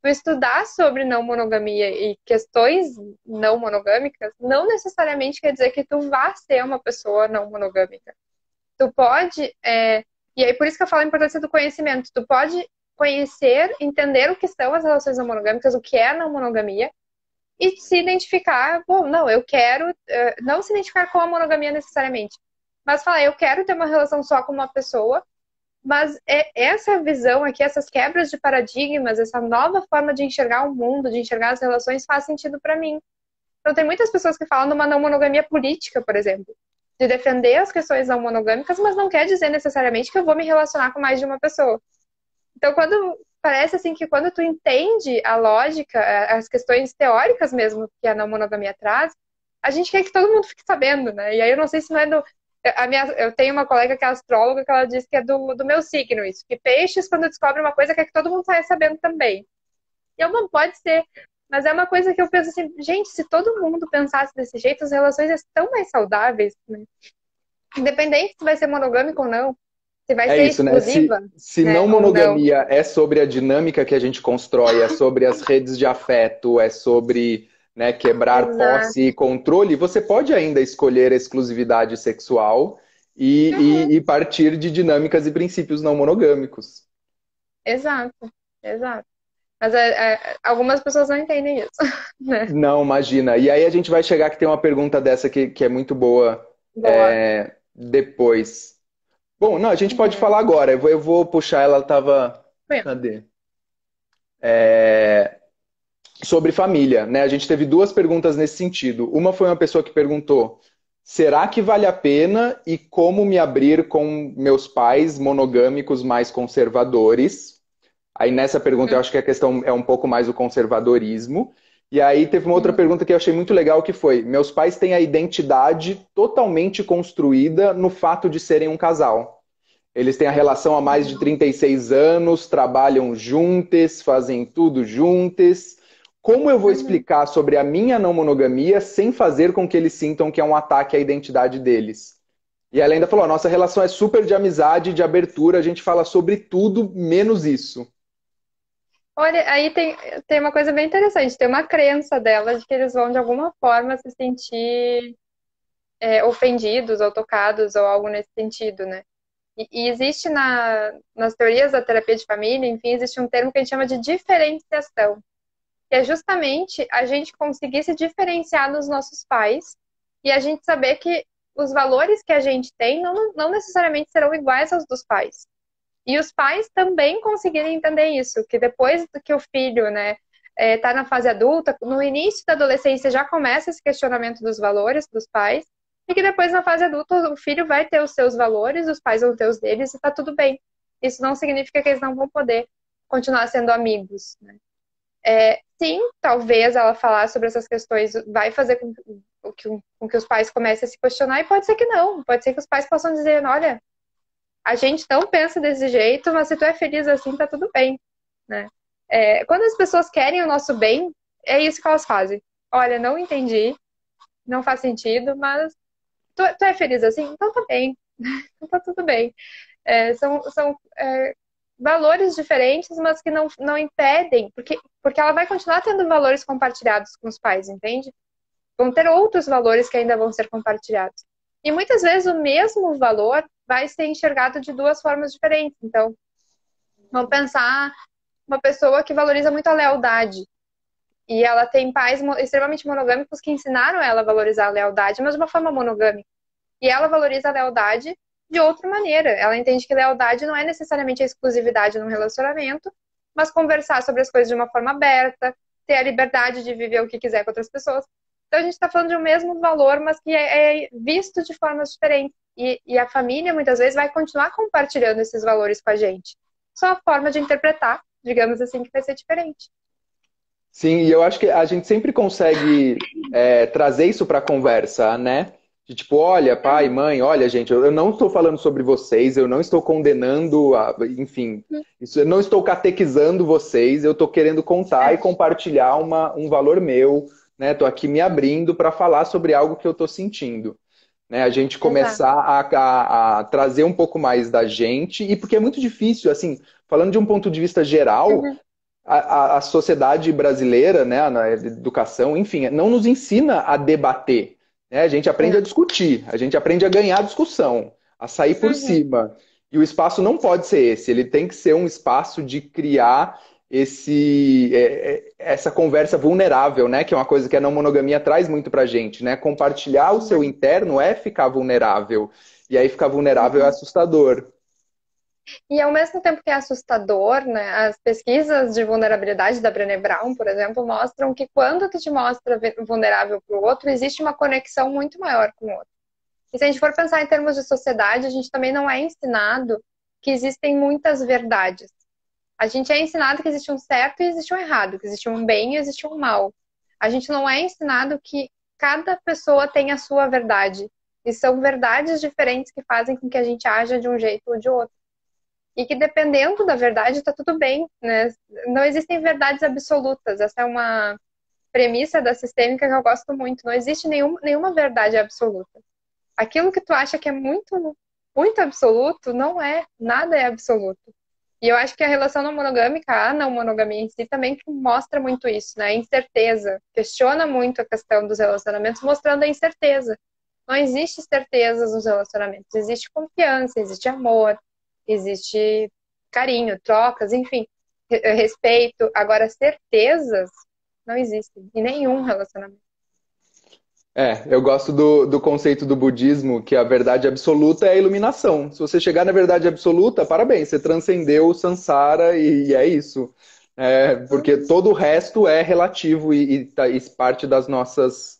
[SPEAKER 2] Tu estudar sobre não monogamia e questões não monogâmicas não necessariamente quer dizer que tu vá ser uma pessoa não monogâmica. Tu pode, e aí por isso que eu falo a importância do conhecimento. Tu pode conhecer, entender o que são as relações não monogâmicas, o que é a não monogamia, e se identificar, bom, não, eu quero, não se identificar com a monogamia necessariamente, mas falar, eu quero ter uma relação só com uma pessoa, mas essa visão aqui, essas quebras de paradigmas, essa nova forma de enxergar o mundo, de enxergar as relações, faz sentido para mim. Então, tem muitas pessoas que falam de uma não monogamia política, por exemplo, de defender as questões não monogâmicas, mas não quer dizer necessariamente que eu vou me relacionar com mais de uma pessoa. Então, quando parece assim que quando tu entende a lógica, as questões teóricas mesmo que a não monogamia traz, a gente quer que todo mundo fique sabendo, né? E aí eu não sei se não é do. Eu tenho uma colega que é astróloga que ela diz que é do meu signo isso, que peixes, quando descobre uma coisa, quer que todo mundo saia sabendo também. E eu não pode ser. Mas é uma coisa que eu penso assim, gente, se todo mundo pensasse desse jeito, as relações estão mais saudáveis, né? Independente se vai ser monogâmico ou não, se vai
[SPEAKER 1] É
[SPEAKER 2] ser
[SPEAKER 1] isso, né?
[SPEAKER 2] exclusiva,
[SPEAKER 1] Se não
[SPEAKER 2] né, ou não.
[SPEAKER 1] monogamia é sobre a dinâmica que a gente constrói, é sobre as redes de afeto, é sobre, né, quebrar posse
[SPEAKER 2] Exato.
[SPEAKER 1] e controle, você pode ainda escolher a exclusividade sexual
[SPEAKER 2] Uhum.
[SPEAKER 1] e partir de dinâmicas e princípios não monogâmicos.
[SPEAKER 2] Exato, exato. Mas algumas pessoas não entendem isso, né?
[SPEAKER 1] Não, imagina. E aí a gente vai chegar que tem uma pergunta dessa que é muito boa
[SPEAKER 2] Boa.
[SPEAKER 1] depois. Bom, não, a gente pode
[SPEAKER 2] Uhum.
[SPEAKER 1] falar agora. Eu vou puxar, ela estava.
[SPEAKER 2] Bem,
[SPEAKER 1] Cadê? Sobre família, né? A gente teve duas perguntas nesse sentido. Uma foi uma pessoa que perguntou: será que vale a pena e como me abrir com meus pais monogâmicos mais conservadores? Aí nessa pergunta eu
[SPEAKER 2] uhum.
[SPEAKER 1] acho que a questão é um pouco mais o conservadorismo. E aí teve uma outra
[SPEAKER 2] Uhum.
[SPEAKER 1] pergunta que eu achei muito legal que foi: meus pais têm a identidade totalmente construída no fato de serem um casal. Eles têm a relação há mais de
[SPEAKER 2] Uhum.
[SPEAKER 1] 36 anos, trabalham juntos, fazem tudo juntos. Como eu vou
[SPEAKER 2] Uhum.
[SPEAKER 1] explicar sobre a minha não monogamia sem fazer com que eles sintam que é um ataque à identidade deles? E ela ainda falou: a nossa relação é super de amizade, de abertura, a gente fala sobre tudo menos isso.
[SPEAKER 2] Olha, aí tem uma coisa bem interessante. Tem uma crença dela de que eles vão, de alguma forma, se sentir ofendidos ou tocados ou algo nesse sentido, né? E existe nas teorias da terapia de família, enfim, existe um termo que a gente chama de diferenciação, que é justamente a gente conseguir se diferenciar dos nossos pais e a gente saber que os valores que a gente tem não necessariamente serão iguais aos dos pais. E os pais também conseguirem entender isso, que depois do que o filho, né, tá na fase adulta, no início da adolescência já começa esse questionamento dos valores dos pais, e que depois na fase adulta o filho vai ter os seus valores, os pais vão ter os deles, e tá tudo bem. Isso não significa que eles não vão poder continuar sendo amigos, né? Sim, talvez ela falar sobre essas questões vai fazer com que os pais comecem a se questionar, e pode ser que não. Pode ser que os pais possam dizer, olha, a gente não pensa desse jeito, mas se tu é feliz assim, tá tudo bem, né? Quando as pessoas querem o nosso bem, é isso que elas fazem. Olha, não entendi, não faz sentido, mas tu é feliz assim? Então tá bem, então tá tudo bem. São valores diferentes, mas que não impedem, porque ela vai continuar tendo valores compartilhados com os pais, entende? Vão ter outros valores que ainda vão ser compartilhados. E muitas vezes o mesmo valor vai ser enxergado de duas formas diferentes. Então, vamos pensar uma pessoa que valoriza muito a lealdade. E ela tem pais extremamente monogâmicos que ensinaram ela a valorizar a lealdade, mas de uma forma monogâmica. E ela valoriza a lealdade de outra maneira. Ela entende que lealdade não é necessariamente a exclusividade num relacionamento, mas conversar sobre as coisas de uma forma aberta, ter a liberdade de viver o que quiser com outras pessoas. Então a gente está falando de um mesmo valor, mas que é visto de formas diferentes. E a família, muitas vezes, vai continuar compartilhando esses valores com a gente. Só a forma de interpretar, digamos assim, que vai ser diferente.
[SPEAKER 1] Sim, e eu acho que a gente sempre consegue trazer isso para a conversa, né? De tipo, olha, pai,
[SPEAKER 2] Uhum,
[SPEAKER 1] mãe, olha, gente, eu não estou falando sobre vocês, eu não estou condenando, enfim, eu não estou catequizando vocês, eu estou querendo contar e
[SPEAKER 2] é,
[SPEAKER 1] compartilhar um valor meu, né? Estou aqui me abrindo para falar sobre algo que eu estou sentindo. Né, a gente
[SPEAKER 2] exato.
[SPEAKER 1] começar a trazer um pouco mais da gente, e porque é muito difícil, assim, falando de um ponto de vista geral,
[SPEAKER 2] Uhum,
[SPEAKER 1] a sociedade brasileira, né, na educação, enfim, não nos ensina a debater. Né? A gente aprende a
[SPEAKER 2] não.
[SPEAKER 1] discutir, a gente aprende a ganhar a discussão, a sair por
[SPEAKER 2] Uhum,
[SPEAKER 1] cima. E o espaço não pode ser esse, ele tem que ser um espaço de criar essa conversa vulnerável, né? Que é uma coisa que a não monogamia traz muito pra gente, né? Compartilhar o seu
[SPEAKER 2] verdade.
[SPEAKER 1] interno é ficar vulnerável. E aí ficar vulnerável é
[SPEAKER 2] Uhum.
[SPEAKER 1] assustador.
[SPEAKER 2] E ao mesmo tempo que é assustador, né, as pesquisas de vulnerabilidade da Brené Brown, por exemplo, mostram que quando tu te mostra vulnerável para o outro, existe uma conexão muito maior com o outro. E se a gente for pensar em termos de sociedade, a gente também não é ensinado que existem muitas verdades. A gente é ensinado que existe um certo e existe um errado, que existe um bem e existe um mal. A gente não é ensinado que cada pessoa tem a sua verdade. E são verdades diferentes que fazem com que a gente haja de um jeito ou de outro. E que dependendo da verdade, está tudo bem, né? Não existem verdades absolutas. Essa é uma premissa da sistêmica que eu gosto muito. Não existe nenhuma verdade absoluta. Aquilo que tu acha que é muito, muito absoluto, não é. Nada é absoluto. E eu acho que a relação não monogâmica, a não monogamia em si, também mostra muito isso, né? A incerteza. Questiona muito a questão dos relacionamentos, mostrando a incerteza. Não existe certezas nos relacionamentos. Existe confiança, existe amor, existe carinho, trocas, enfim, respeito. Agora, certezas não existem em nenhum relacionamento.
[SPEAKER 1] Eu gosto do conceito do budismo, que a verdade absoluta é a iluminação. Se você chegar na verdade absoluta, parabéns, você transcendeu o samsara e é isso. Porque
[SPEAKER 2] Uhum,
[SPEAKER 1] todo o resto é relativo e parte das nossas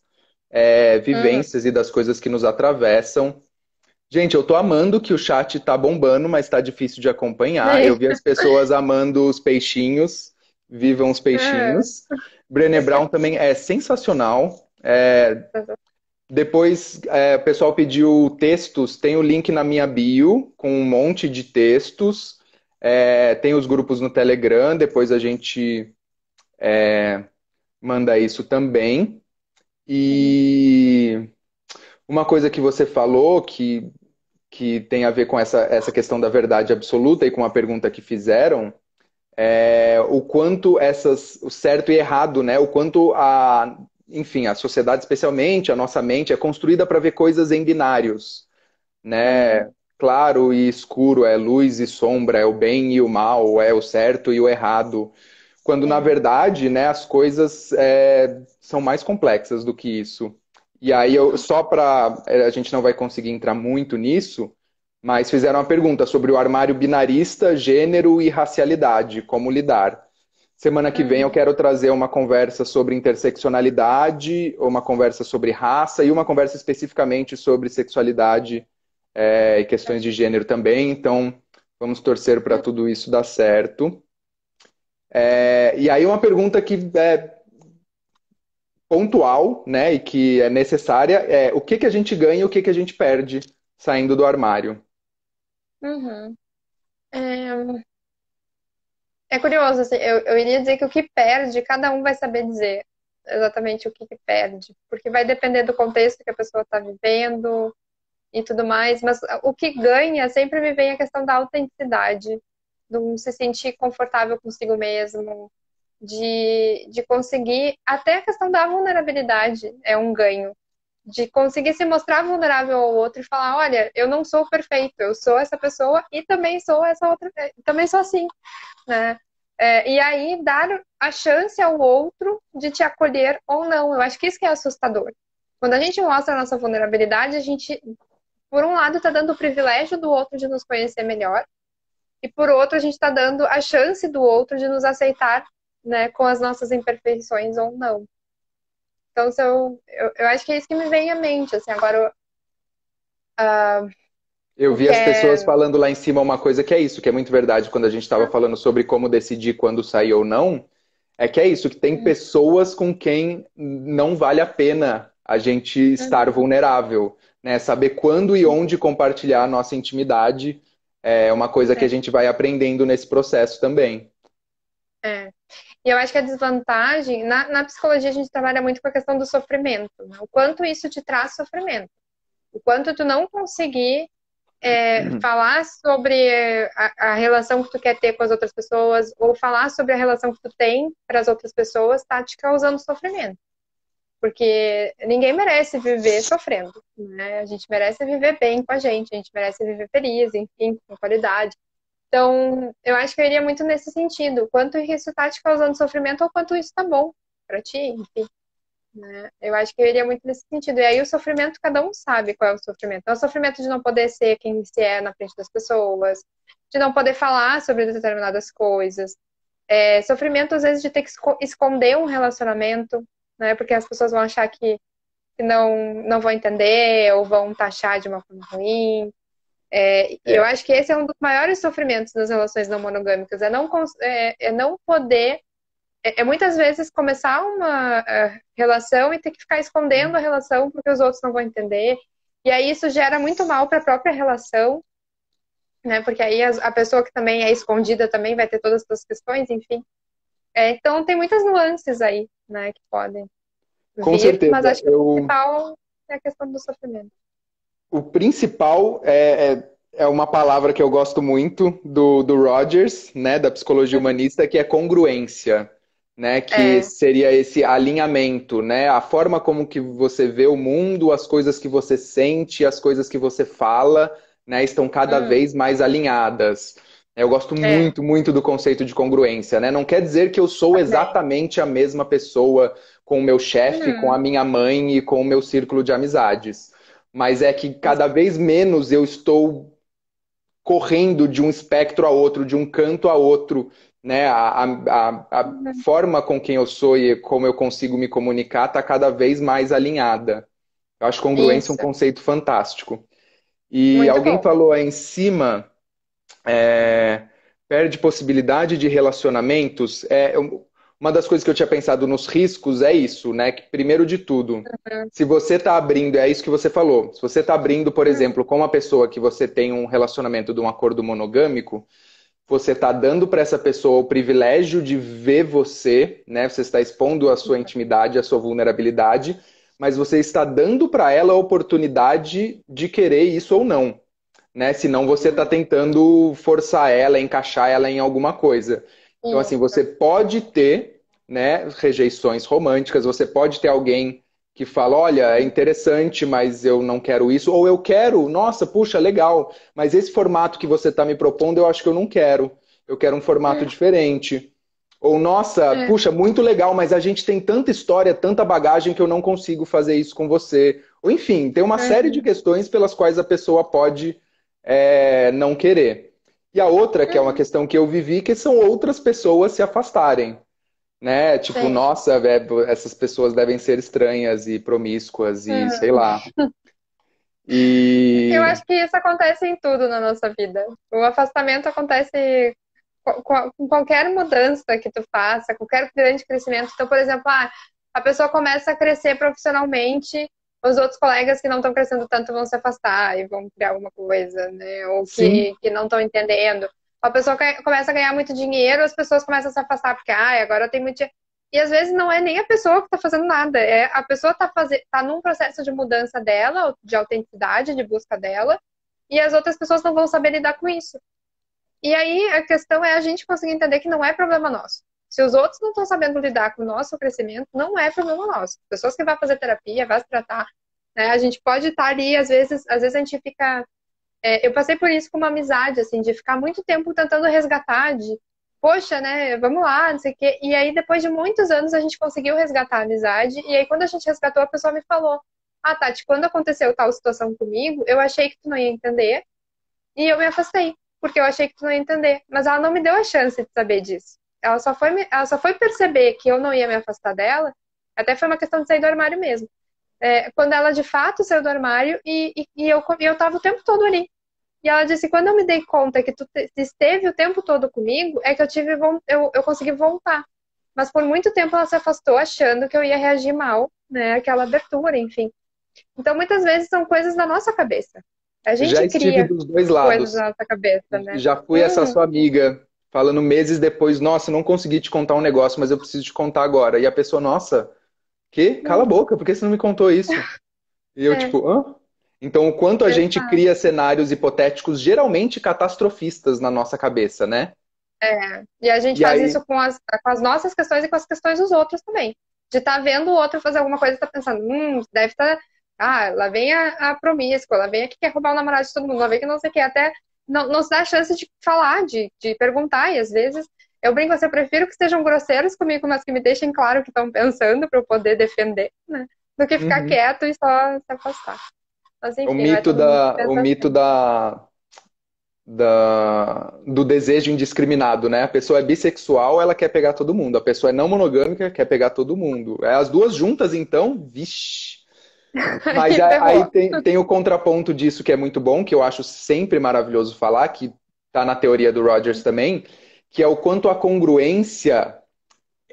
[SPEAKER 2] uhum.
[SPEAKER 1] vivências e das coisas que nos atravessam. Gente, eu tô amando que o chat tá bombando, mas tá difícil de acompanhar. Eu vi as pessoas amando os peixinhos, vivam os
[SPEAKER 2] É.
[SPEAKER 1] peixinhos. Brené Brown também é sensacional. Depois, o pessoal pediu textos. Tem o link na minha bio com um monte de textos. Tem os grupos no Telegram. Depois a gente manda isso também.
[SPEAKER 2] Uhum.
[SPEAKER 1] E uma coisa que você falou que tem a ver com essa questão da verdade absoluta e com a pergunta que fizeram, o quanto o certo e errado, né? O quanto enfim, a sociedade, especialmente a nossa mente, é construída para ver coisas em binários,
[SPEAKER 2] Uhum.
[SPEAKER 1] né? Claro e escuro, é luz e sombra, é o bem e o mal, é o certo e o errado. Quando na
[SPEAKER 2] Sim.
[SPEAKER 1] verdade, né, as coisas são mais complexas do que isso. E aí, só para a gente não vai conseguir entrar muito nisso, mas fizeram uma pergunta sobre o armário binarista, gênero e racialidade, como lidar. Semana que vem eu
[SPEAKER 2] Uhum.
[SPEAKER 1] quero trazer uma conversa sobre interseccionalidade, uma conversa sobre raça e uma conversa especificamente sobre sexualidade e questões de gênero também. Então, vamos torcer para tudo isso dar certo. E aí uma pergunta que é pontual, né, e que é necessária é o que que a gente ganha e o que que a gente perde saindo do armário.
[SPEAKER 2] Uhum. É, é curioso, assim, eu iria dizer que o que perde, cada um vai saber dizer exatamente o que perde, porque vai depender do contexto que a pessoa está vivendo e tudo mais, mas o que ganha sempre me vem a questão da autenticidade, do se sentir confortável consigo mesmo, de conseguir, até a questão da vulnerabilidade é um ganho, de conseguir se mostrar vulnerável ao outro e falar, olha, eu não sou perfeito, eu sou essa pessoa e também sou essa outra, também sou assim, né? E aí dar a chance ao outro de te acolher ou não. Eu acho que isso que é assustador. Quando a gente mostra a nossa vulnerabilidade, a gente, por um lado, está dando o privilégio do outro de nos conhecer melhor, e por outro, a gente está dando a chance do outro de nos aceitar, né, com as nossas imperfeições ou não. Então, eu acho que é isso que me vem à mente. Assim, agora,
[SPEAKER 1] Eu
[SPEAKER 2] o
[SPEAKER 1] vi
[SPEAKER 2] que
[SPEAKER 1] as pessoas
[SPEAKER 2] é.
[SPEAKER 1] falando lá em cima uma coisa que é isso, que é muito verdade quando a gente estava falando sobre como decidir quando sair ou não, é que é isso, que tem pessoas com quem não vale a pena a gente estar
[SPEAKER 2] Uhum.
[SPEAKER 1] vulnerável, né? Saber quando e onde compartilhar a nossa intimidade é uma coisa que a
[SPEAKER 2] É,
[SPEAKER 1] gente vai aprendendo nesse processo também.
[SPEAKER 2] é. E eu acho que a desvantagem, na psicologia a gente trabalha muito com a questão do sofrimento, né? O quanto isso te traz sofrimento. O quanto tu não conseguir falar sobre a relação que tu quer ter com as outras pessoas, ou falar sobre a relação que tu tem para as outras pessoas, tá te causando sofrimento. Porque ninguém merece viver sofrendo, né? A gente merece viver bem com a gente merece viver feliz, enfim, com qualidade. Então, eu acho que eu iria muito nesse sentido. Quanto isso está te causando sofrimento ou quanto isso está bom para ti, enfim. Né? Eu acho que eu iria muito nesse sentido. E aí o sofrimento, cada um sabe qual é o sofrimento. É o sofrimento de não poder ser quem se é na frente das pessoas, de não poder falar sobre determinadas coisas. É, sofrimento, às vezes, de ter que esconder um relacionamento, né? Porque as pessoas vão achar que não vão entender ou vão taxar de uma forma ruim. E eu
[SPEAKER 1] É,
[SPEAKER 2] acho que esse é um dos maiores sofrimentos das relações não monogâmicas, é não poder, muitas vezes começar uma relação e ter que ficar escondendo a relação porque os outros não vão entender. E aí isso gera muito mal para a própria relação, né? Porque aí a pessoa que também é escondida também vai ter todas essas questões, enfim. Então tem muitas nuances aí, né, que podem
[SPEAKER 1] com
[SPEAKER 2] vir, mas
[SPEAKER 1] certeza.
[SPEAKER 2] acho que o principal é a questão do sofrimento.
[SPEAKER 1] O principal é uma palavra que eu gosto muito do Rogers, né, da psicologia humanista, que é congruência, né, que
[SPEAKER 2] É,
[SPEAKER 1] seria esse alinhamento, né, a forma como que você vê o mundo, as coisas que você sente, as coisas que você fala, né, estão cada
[SPEAKER 2] hum,
[SPEAKER 1] vez mais alinhadas. Eu gosto
[SPEAKER 2] é,
[SPEAKER 1] muito, muito do conceito de congruência, né? Não quer dizer que eu sou
[SPEAKER 2] também.
[SPEAKER 1] exatamente a mesma pessoa com o meu chefe, com a
[SPEAKER 2] Uhum,
[SPEAKER 1] minha mãe e com o meu círculo de amizades, mas é que cada
[SPEAKER 2] exato.
[SPEAKER 1] vez menos eu estou correndo de um espectro a outro, de um canto a outro, né? A
[SPEAKER 2] Uhum.
[SPEAKER 1] forma com quem eu sou e como eu consigo me comunicar está cada vez mais alinhada. Eu acho congruência um
[SPEAKER 2] Isso,
[SPEAKER 1] conceito fantástico. E
[SPEAKER 2] muito
[SPEAKER 1] alguém
[SPEAKER 2] bom.
[SPEAKER 1] falou aí em cima, é, perde possibilidade de relacionamentos. Uma das coisas que eu tinha pensado nos riscos é isso, né? Que primeiro de tudo,
[SPEAKER 2] Uhum,
[SPEAKER 1] se você está abrindo, é isso que você falou. Se você está abrindo, por
[SPEAKER 2] uhum,
[SPEAKER 1] exemplo, com uma pessoa que você tem um relacionamento de um acordo monogâmico, você está dando para essa pessoa o privilégio de ver você, né? Você está expondo a sua intimidade, a sua vulnerabilidade, mas você está dando para ela a oportunidade de querer isso ou não, né? Senão você está
[SPEAKER 2] uhum.
[SPEAKER 1] tentando forçar ela, encaixar ela em alguma coisa. Então, assim,
[SPEAKER 2] Isso.
[SPEAKER 1] você pode ter, né, rejeições românticas, você pode ter alguém que fala, olha, é interessante, mas eu não quero isso, ou eu quero, nossa, puxa, legal, mas esse formato que você está me propondo, eu acho que eu não quero. Eu quero um formato
[SPEAKER 2] Uhum,
[SPEAKER 1] diferente. Ou, nossa,
[SPEAKER 2] é,
[SPEAKER 1] puxa, muito legal, mas a gente tem tanta história, tanta bagagem que eu não consigo fazer isso com você. Ou, enfim, tem uma série de
[SPEAKER 2] uhum,
[SPEAKER 1] questões pelas quais a pessoa pode não querer. E a outra, que é uma
[SPEAKER 2] uhum.
[SPEAKER 1] questão que eu vivi, que são outras pessoas se afastarem, né? Tipo,
[SPEAKER 2] Sim.
[SPEAKER 1] nossa, essas pessoas devem ser estranhas e promíscuas e sei
[SPEAKER 2] Uhum.
[SPEAKER 1] lá.
[SPEAKER 2] Eu
[SPEAKER 1] E
[SPEAKER 2] acho que isso acontece em tudo na nossa vida. O afastamento acontece com qualquer mudança que tu faça, qualquer grande crescimento. Então, por exemplo, a pessoa começa a crescer profissionalmente, os outros colegas que não estão crescendo tanto vão se afastar e vão criar alguma coisa, né? Ou
[SPEAKER 1] sim,
[SPEAKER 2] que não estão entendendo. A pessoa começa a ganhar muito dinheiro, as pessoas começam a se afastar, porque agora tem muito dinheiro. E às vezes não é nem a pessoa que está fazendo nada, é a pessoa tá num processo de mudança dela, de autenticidade, de busca dela, e as outras pessoas não vão saber lidar com isso. E aí a questão é a gente conseguir entender que não é problema nosso. Se os outros não estão sabendo lidar com o nosso crescimento, não é problema nosso. Pessoas que vão fazer terapia, vão se tratar, né? A gente pode estar ali, às vezes a gente fica. Eu passei por isso com uma amizade, assim, de ficar muito tempo tentando resgatar, de, poxa, né, vamos lá, não sei o quê. E aí, depois de muitos anos, a gente conseguiu resgatar a amizade. E aí, quando a gente resgatou, a pessoa me falou: Tati, quando aconteceu tal situação comigo, eu achei que tu não ia entender. E eu me afastei, porque eu achei que tu não ia entender. Mas ela não me deu a chance de saber disso. Ela só foi perceber que eu não ia me afastar dela, até foi uma questão de sair do armário mesmo. Quando ela de fato saiu do armário e eu tava o tempo todo ali. E ela disse, quando eu me dei conta que tu esteve o tempo todo comigo, é que eu consegui voltar. Mas por muito tempo ela se afastou achando que eu ia reagir mal, né? Aquela abertura, enfim. Então muitas vezes são coisas da nossa cabeça. A
[SPEAKER 1] Já
[SPEAKER 2] gente
[SPEAKER 1] estive
[SPEAKER 2] cria
[SPEAKER 1] dos dois
[SPEAKER 2] coisas
[SPEAKER 1] lados.
[SPEAKER 2] na nossa cabeça, né?
[SPEAKER 1] Já fui essa sua amiga, falando meses depois, nossa, não consegui te contar um negócio, mas eu preciso te contar agora. E a pessoa, nossa, que? Cala a
[SPEAKER 2] Hum,
[SPEAKER 1] boca, por que você não me contou isso? E eu,
[SPEAKER 2] é,
[SPEAKER 1] tipo, hã? Então, o quanto a gente
[SPEAKER 2] exato.
[SPEAKER 1] cria cenários hipotéticos, geralmente catastrofistas na nossa cabeça, né?
[SPEAKER 2] É. E a gente
[SPEAKER 1] E
[SPEAKER 2] faz
[SPEAKER 1] aí,
[SPEAKER 2] isso com as nossas questões e com as questões dos outros também. De estar vendo o outro fazer alguma coisa e estar pensando, deve estar. Ah, lá vem a promíscua, lá vem a que quer roubar o namorado de todo mundo, lá vem que não sei o que. Até não se dá a chance de falar, de perguntar. E às vezes eu brinco assim, eu prefiro que sejam grosseiros comigo, mas que me deixem claro o que estão pensando para eu poder defender, né? Do que ficar
[SPEAKER 1] uhum,
[SPEAKER 2] quieto e só se afastar. Mas
[SPEAKER 1] o
[SPEAKER 2] enfim, vai
[SPEAKER 1] mito
[SPEAKER 2] todo mundo
[SPEAKER 1] o
[SPEAKER 2] pensa
[SPEAKER 1] mito
[SPEAKER 2] assim.
[SPEAKER 1] do desejo indiscriminado, né? A pessoa é bissexual, ela quer pegar todo mundo. A pessoa é não monogâmica, quer pegar todo mundo. É, as duas juntas, então, vixe. Mas
[SPEAKER 2] Aí
[SPEAKER 1] aí
[SPEAKER 2] ferrou.
[SPEAKER 1] tem o contraponto disso que é muito bom, que eu acho sempre maravilhoso falar, que tá na teoria do Rogers também, que é o quanto a congruência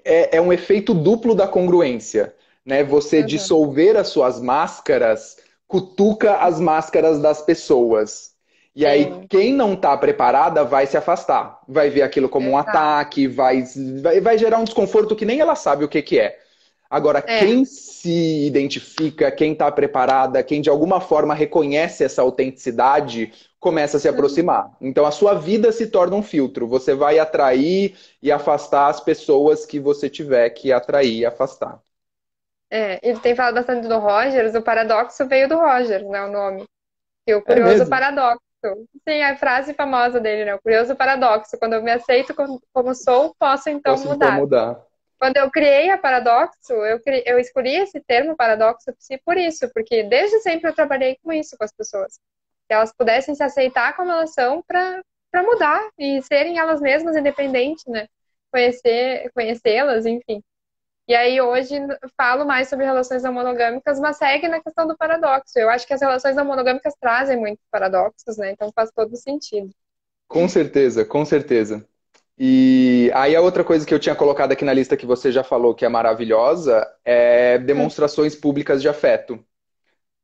[SPEAKER 1] é um efeito duplo da congruência, né? Você
[SPEAKER 2] Uhum.
[SPEAKER 1] dissolver as suas máscaras cutuca as máscaras das pessoas. E aí,
[SPEAKER 2] Sim,
[SPEAKER 1] quem não está preparada vai se afastar. Vai ver aquilo como um
[SPEAKER 2] exato.
[SPEAKER 1] ataque, vai gerar um desconforto que nem ela sabe o que, que é. Agora,
[SPEAKER 2] É.
[SPEAKER 1] quem se identifica, quem está preparada, quem de alguma forma reconhece essa autenticidade, começa a se
[SPEAKER 2] Uhum.
[SPEAKER 1] aproximar. Então, a sua vida se torna um filtro. Você vai atrair e afastar as pessoas que você tiver que atrair e afastar.
[SPEAKER 2] É, ele tem falado bastante do Rogers, o paradoxo veio do Rogers, né, o nome. E o
[SPEAKER 1] É
[SPEAKER 2] curioso
[SPEAKER 1] mesmo?
[SPEAKER 2] paradoxo. Sim, a frase famosa dele, né, o curioso paradoxo. Quando eu me aceito como sou, posso então
[SPEAKER 1] Posso então
[SPEAKER 2] mudar.
[SPEAKER 1] mudar.
[SPEAKER 2] Quando eu criei a paradoxo, eu escolhi esse termo paradoxo por isso, porque desde sempre eu trabalhei com isso com as pessoas. Que elas pudessem se aceitar como elas são para mudar e serem elas mesmas independentes, né? Conhecê-las, enfim. E aí hoje falo mais sobre relações não monogâmicas, mas segue na questão do paradoxo. Eu acho que as relações não monogâmicas trazem muitos paradoxos, né? Então faz todo sentido.
[SPEAKER 1] Com certeza, com certeza. E aí a outra coisa que eu tinha colocado aqui na lista que você já falou que é maravilhosa é demonstrações públicas de afeto,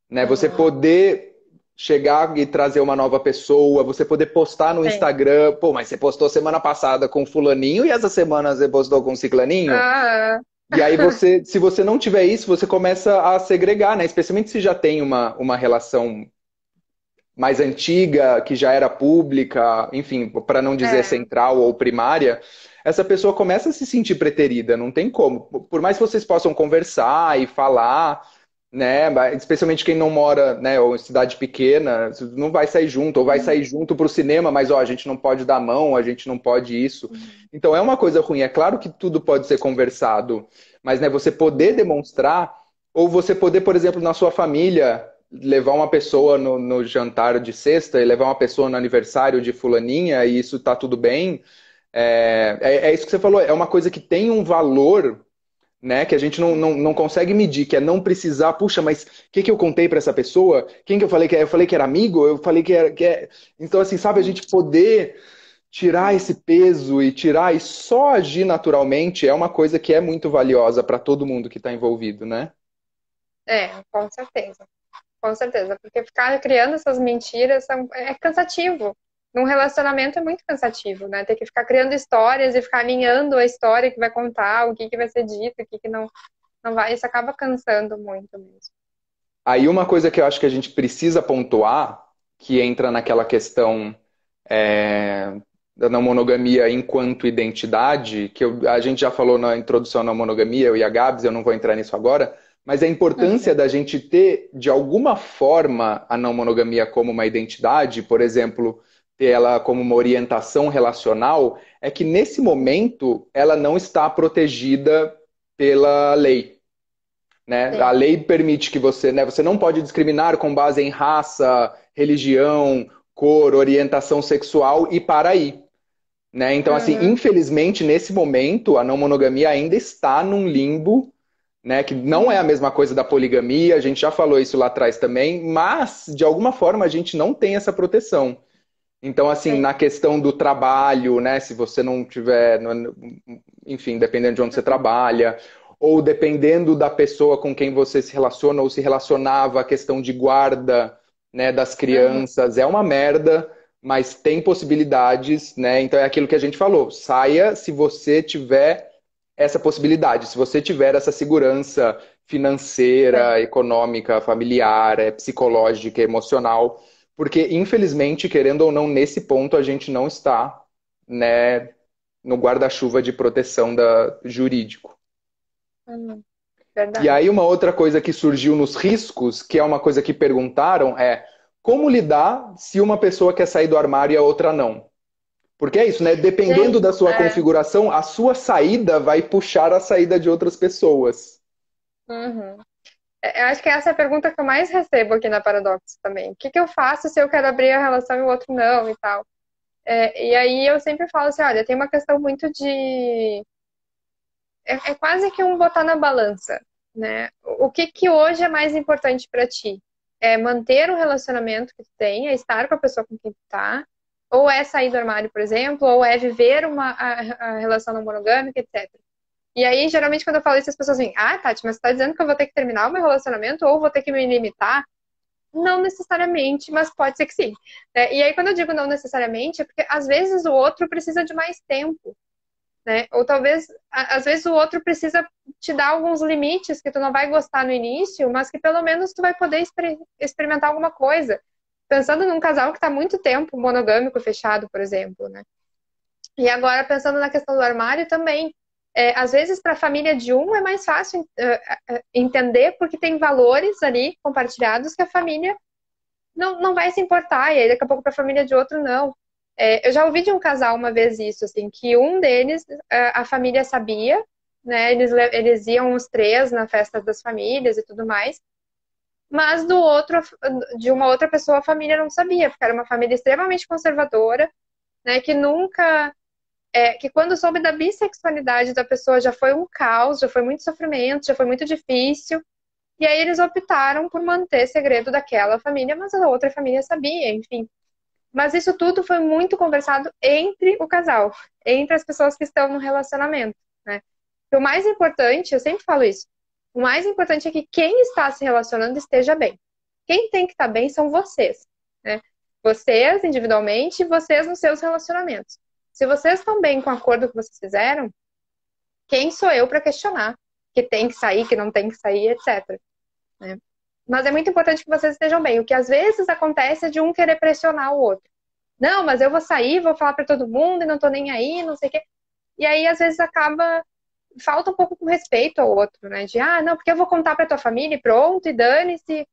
[SPEAKER 1] né? Você
[SPEAKER 2] Uhum.
[SPEAKER 1] poder chegar e trazer uma nova pessoa, você poder postar no
[SPEAKER 2] Sim.
[SPEAKER 1] Instagram, pô, mas você postou semana passada com fulaninho e essa semana você postou com ciclaninho?
[SPEAKER 2] Ah,
[SPEAKER 1] E aí você, se você não tiver isso, você começa a segregar, né? Especialmente se já tem uma relação mais antiga, que já era pública, enfim, para não dizer
[SPEAKER 2] é.
[SPEAKER 1] central ou primária, essa pessoa começa a se sentir preterida, não tem como. Por mais que vocês possam conversar e falar, né, especialmente quem não mora, né, ou em cidade pequena, não vai sair junto, ou vai
[SPEAKER 2] Uhum.
[SPEAKER 1] sair junto para o cinema, mas ó, a gente não pode dar mão, a gente não pode isso.
[SPEAKER 2] Uhum.
[SPEAKER 1] Então é uma coisa ruim. É claro que tudo pode ser conversado, mas né, você poder demonstrar, ou você poder, por exemplo, na sua família levar uma pessoa no jantar de sexta e levar uma pessoa no aniversário de fulaninha e isso tá tudo bem, é isso que você falou, é uma coisa que tem um valor, né, que a gente não consegue medir, que é não precisar, puxa, mas o que eu contei para essa pessoa? Quem que eu falei que era? Eu falei que era amigo? Eu falei que era... Então, assim, sabe, a gente poder tirar esse peso e tirar e só agir naturalmente é uma coisa que é muito valiosa para todo mundo que está envolvido, né?
[SPEAKER 2] Com certeza. Com certeza. Porque ficar criando essas mentiras é cansativo. Num relacionamento é muito cansativo, né? Ter que ficar criando histórias e ficar alinhando a história que vai contar, o que que vai ser dito, o que que não vai. Isso acaba cansando muito mesmo.
[SPEAKER 1] Aí uma coisa que eu acho que a gente precisa pontuar, que entra naquela questão da não monogamia enquanto identidade, que a gente já falou na introdução na monogamia, eu e a Gabs, eu não vou entrar nisso agora, mas a importância
[SPEAKER 2] Uhum.
[SPEAKER 1] da gente ter, de alguma forma, a não monogamia como uma identidade, por exemplo, ter ela como uma orientação relacional, é que nesse momento ela não está protegida pela lei, né? A
[SPEAKER 2] Sim.
[SPEAKER 1] lei permite que você, né, você não pode discriminar com base em raça, religião, cor, orientação sexual e para aí, né? Então, assim,
[SPEAKER 2] Uhum.
[SPEAKER 1] infelizmente, nesse momento, a não monogamia ainda está num limbo, né, que não é a
[SPEAKER 2] Uhum.
[SPEAKER 1] mesma coisa da poligamia, a gente já falou isso lá atrás também, mas, de alguma forma, a gente não tem essa proteção. Então, assim,
[SPEAKER 2] Sim.
[SPEAKER 1] na questão do trabalho, né? Se você não tiver, enfim, dependendo de onde você trabalha, ou dependendo da pessoa com quem você se relaciona ou se relacionava, a questão de guarda, né, das
[SPEAKER 2] Uhum.
[SPEAKER 1] crianças, é uma merda, mas tem possibilidades, né? Então é aquilo que a gente falou. Saia se você tiver essa possibilidade, se você tiver essa segurança
[SPEAKER 2] Sim.
[SPEAKER 1] financeira, econômica, familiar, psicológica, emocional. Porque, infelizmente, querendo ou não, nesse ponto a gente não está, né, no guarda-chuva de proteção jurídico.
[SPEAKER 2] Uhum.
[SPEAKER 1] E
[SPEAKER 2] Verdade.
[SPEAKER 1] aí, uma outra coisa que surgiu nos riscos, que é uma coisa que perguntaram, é como lidar se uma pessoa quer sair do armário e a outra não? Porque é isso, né? Dependendo
[SPEAKER 2] Gente,
[SPEAKER 1] da sua configuração, a sua saída vai puxar a saída de outras pessoas.
[SPEAKER 2] uhum. Eu acho que essa é a pergunta que eu mais recebo aqui na Paradoxo também. O que que eu faço se eu quero abrir a relação e o outro não e tal? E aí eu sempre falo assim, olha, tem uma questão muito de... É quase que um botar na balança, né? O que que hoje é mais importante para ti? É manter o relacionamento que tu tem, é estar com a pessoa com quem tu tá, ou é sair do armário, por exemplo, ou é viver a relação não monogâmica, etc. E aí, geralmente, quando eu falo isso, as pessoas dizem, ah, Tati, mas você tá dizendo que eu vou ter que terminar o meu relacionamento ou vou ter que me limitar? Não necessariamente, mas pode ser que sim. E aí, quando eu digo não necessariamente, é porque às vezes o outro precisa de mais tempo, né? Ou talvez, às vezes o outro precisa te dar alguns limites que tu não vai gostar no início, mas que pelo menos tu vai poder experimentar alguma coisa. Pensando num casal que está muito tempo monogâmico fechado, por exemplo, né? E agora, pensando na questão do armário também, às vezes para a família de um é mais fácil entender porque tem valores ali compartilhados que a família não vai se importar, e aí daqui a pouco para a família de outro não. Eu já ouvi de um casal uma vez isso, assim, que um deles, a família sabia, né? Eles iam os três na festa das famílias e tudo mais, mas do outro, de uma outra pessoa, a família não sabia, porque era uma família extremamente conservadora, né? Que nunca que quando soube da bissexualidade da pessoa já foi um caos, já foi muito sofrimento, já foi muito difícil. E aí eles optaram por manter segredo daquela família, mas a outra família sabia, enfim. Mas isso tudo foi muito conversado entre o casal, entre as pessoas que estão no relacionamento, né? E o mais importante, eu sempre falo isso, o mais importante é que quem está se relacionando esteja bem. Quem tem que estar bem são vocês, né? Vocês individualmente e vocês nos seus relacionamentos. Se vocês estão bem com o acordo que vocês fizeram, quem sou eu para questionar que tem que sair, que não tem que sair, etc. Né? Mas é muito importante que vocês estejam bem. O que às vezes acontece é de um querer pressionar o outro. Não, mas eu vou sair, vou falar para todo mundo e não tô nem aí, não sei o quê. E aí às vezes acaba falta um pouco com respeito ao outro, né? De não, porque eu vou contar para tua família e pronto, e dane-se.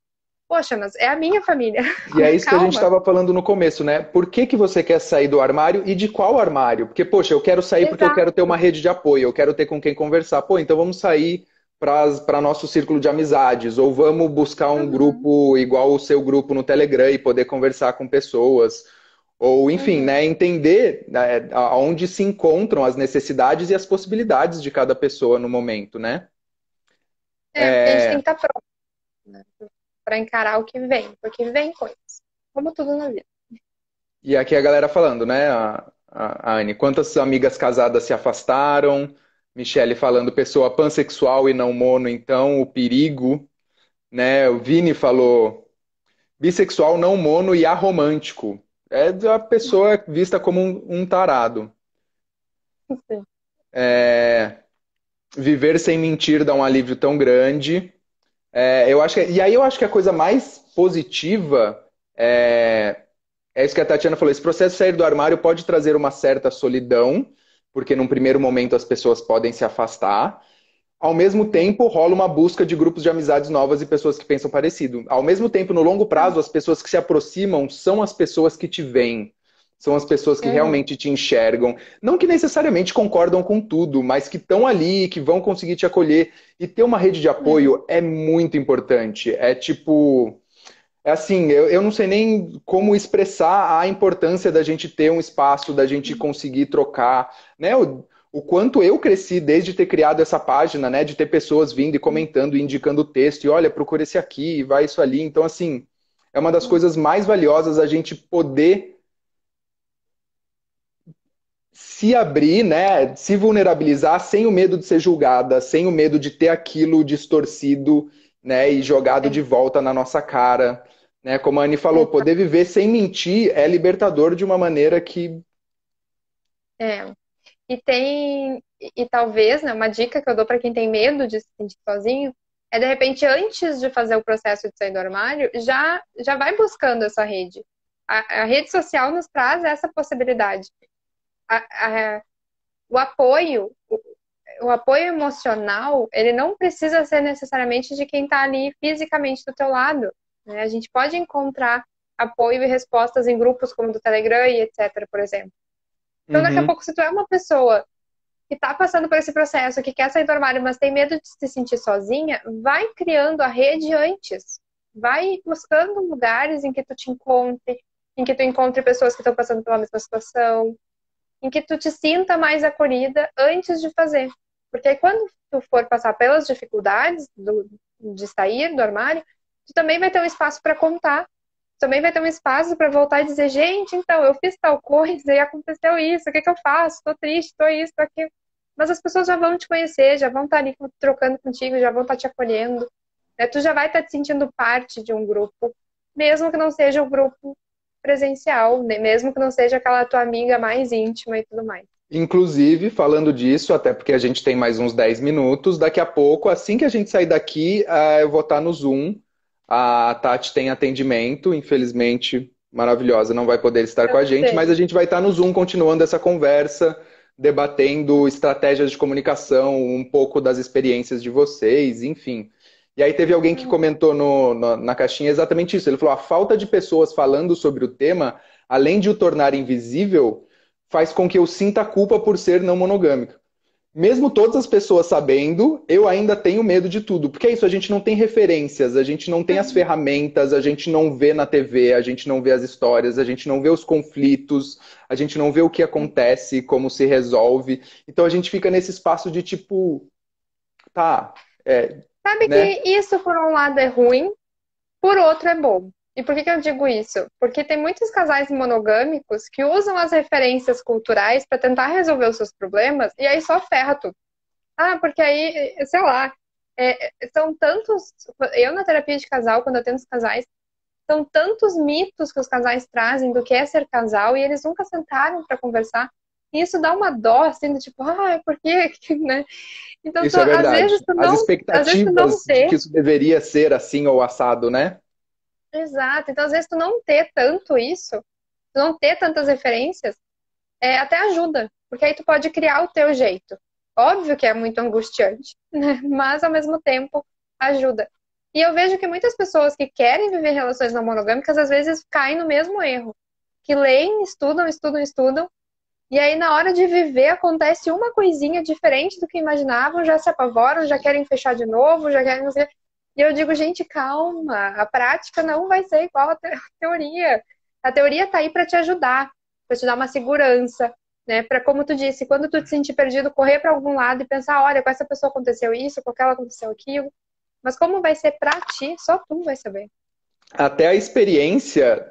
[SPEAKER 2] Poxa, mas é a minha família.
[SPEAKER 1] E é isso que a gente
[SPEAKER 2] Calma.
[SPEAKER 1] estava falando no começo, né? Por que que você quer sair do armário e de qual armário? Porque, poxa, eu quero sair porque eu quero ter uma
[SPEAKER 2] Exato.
[SPEAKER 1] rede de apoio, eu quero ter com quem conversar. Pô, então vamos sair para nosso círculo de amizades, ou vamos buscar um
[SPEAKER 2] Uhum,
[SPEAKER 1] grupo igual o seu grupo no Telegram e poder conversar com pessoas. Ou, enfim,
[SPEAKER 2] uhum.
[SPEAKER 1] né, entender, né, aonde se encontram as necessidades e as possibilidades de cada pessoa no momento, né?
[SPEAKER 2] Porque a gente tem
[SPEAKER 1] É,
[SPEAKER 2] que estar pronto, né? Para encarar o que vem, porque vem coisas. Como tudo na vida.
[SPEAKER 1] e aqui a galera falando, né, a Anne, quantas amigas casadas se afastaram? Michele falando pessoa pansexual e não mono, então, o perigo, né? O Vini falou bissexual, não mono e aromântico. É a pessoa vista como um tarado.
[SPEAKER 2] Sim.
[SPEAKER 1] Viver sem mentir dá um alívio tão grande. Eu acho e aí eu acho que a coisa mais positiva é isso que a Tatiana falou. Esse processo de sair do armário pode trazer uma certa solidão, porque num primeiro momento as pessoas podem se afastar. Ao mesmo tempo, rola uma busca de grupos de amizades novas e pessoas que pensam parecido. Ao mesmo tempo, no longo prazo, as pessoas que se aproximam são as pessoas que te veem. São as pessoas que
[SPEAKER 2] Uhum,
[SPEAKER 1] realmente te enxergam. Não que necessariamente concordam com tudo, mas que estão ali, que vão conseguir te acolher. E ter uma rede de
[SPEAKER 2] uhum,
[SPEAKER 1] apoio é muito importante. É tipo. É assim, eu não sei nem como expressar a importância da gente ter um espaço, da gente conseguir trocar, né? O quanto eu cresci desde ter criado essa página, né? De ter pessoas vindo e comentando, e indicando o texto, e olha, procura esse aqui, vai isso ali. Então, assim, é uma das
[SPEAKER 2] uhum.
[SPEAKER 1] coisas mais valiosas a gente poder se abrir, né, se vulnerabilizar sem o medo de ser julgada, sem o medo de ter aquilo distorcido, né, e jogado de
[SPEAKER 2] É,
[SPEAKER 1] volta na nossa cara, né? Como a Anne falou,
[SPEAKER 2] é,
[SPEAKER 1] poder viver sem mentir é libertador de uma maneira que
[SPEAKER 2] é. E talvez, né, uma dica que eu dou para quem tem medo de se sentir sozinho é, de repente, antes de fazer o processo de sair do armário, já vai buscando essa rede. A rede social nos traz essa possibilidade. A, a, o apoio, o apoio emocional, ele não precisa ser necessariamente de quem está ali fisicamente do teu lado, né? A gente pode encontrar apoio e respostas em grupos como o do Telegram e etc, por exemplo. Então, daqui a
[SPEAKER 1] Uhum.
[SPEAKER 2] pouco, se tu é uma pessoa que está passando por esse processo, que quer sair do armário, mas tem medo de se sentir sozinha, vai criando a rede antes. Vai buscando lugares em que tu te encontre, em que tu encontre pessoas que estão passando pela mesma situação, em que tu te sinta mais acolhida antes de fazer. Porque aí quando tu for passar pelas dificuldades de sair do armário, tu também vai ter um espaço para contar. Tu também vai ter um espaço para voltar e dizer, gente, então, eu fiz tal coisa e aconteceu isso, o que que eu faço? Tô triste, tô isso, tô aquilo. Mas as pessoas já vão te conhecer, já vão estar ali trocando contigo, já vão estar te acolhendo. Né? Tu já vai estar te sentindo parte de um grupo, mesmo que não seja um grupo presencial, né? Mesmo que não seja aquela tua amiga mais íntima e tudo mais.
[SPEAKER 1] Inclusive, falando disso, até porque a gente tem mais uns 10 minutos, daqui a pouco, assim que a gente sair daqui, eu vou estar no Zoom. A Tati tem atendimento, infelizmente, maravilhosa, não vai poder estar com
[SPEAKER 2] Eu
[SPEAKER 1] a gente, mas a
[SPEAKER 2] sei.
[SPEAKER 1] gente vai estar no Zoom continuando essa conversa, debatendo estratégias de comunicação, um pouco das experiências de vocês, enfim. E aí teve alguém que comentou na caixinha exatamente isso. Ele falou: a falta de pessoas falando sobre o tema, além de o tornar invisível, faz com que eu sinta culpa por ser não monogâmica. Mesmo todas as pessoas sabendo, eu ainda tenho medo de tudo. Porque é isso, a gente não tem referências, a gente não tem as
[SPEAKER 2] Uhum.
[SPEAKER 1] ferramentas, a gente não vê na TV, a gente não vê as histórias, a gente não vê os conflitos, a gente não vê o que acontece, como se resolve. Então a gente fica nesse espaço de tipo, tá,
[SPEAKER 2] Sabe
[SPEAKER 1] né?
[SPEAKER 2] que isso, por um lado, é ruim, por outro, é bom. E por que que eu digo isso? Porque tem muitos casais monogâmicos que usam as referências culturais para tentar resolver os seus problemas e aí só ferra tudo. Ah, porque aí, sei lá, são tantos. Eu, na terapia de casal, quando eu tenho os casais, são tantos mitos que os casais trazem do que é ser casal e eles nunca sentaram para conversar. E isso dá uma dó, assim, do tipo, ah, por quê? Né? Então,
[SPEAKER 1] Isso é verdade. As
[SPEAKER 2] às vezes tu não
[SPEAKER 1] expectativas de que
[SPEAKER 2] ter,
[SPEAKER 1] isso deveria ser assim ou assado, né?
[SPEAKER 2] exato. Então, às vezes tu não ter tanto isso, tu não ter tantas referências, até ajuda, porque aí tu pode criar o teu jeito. Óbvio que é muito angustiante, né? Mas ao mesmo tempo ajuda. E eu vejo que muitas pessoas que querem viver relações não monogâmicas às vezes caem no mesmo erro, que leem, estudam, estudam, estudam, e aí na hora de viver acontece uma coisinha diferente do que imaginavam, já se apavoram, já querem fechar de novo, já querem não sei. E eu digo, gente, calma, a prática não vai ser igual à teoria. A teoria tá aí para te ajudar, para te dar uma segurança, né? Para, como tu disse, quando tu te sentir perdido, correr para algum lado e pensar, olha, com essa pessoa aconteceu isso, com aquela aconteceu aquilo. Mas como vai ser para ti, só tu vai saber.
[SPEAKER 1] Até a experiência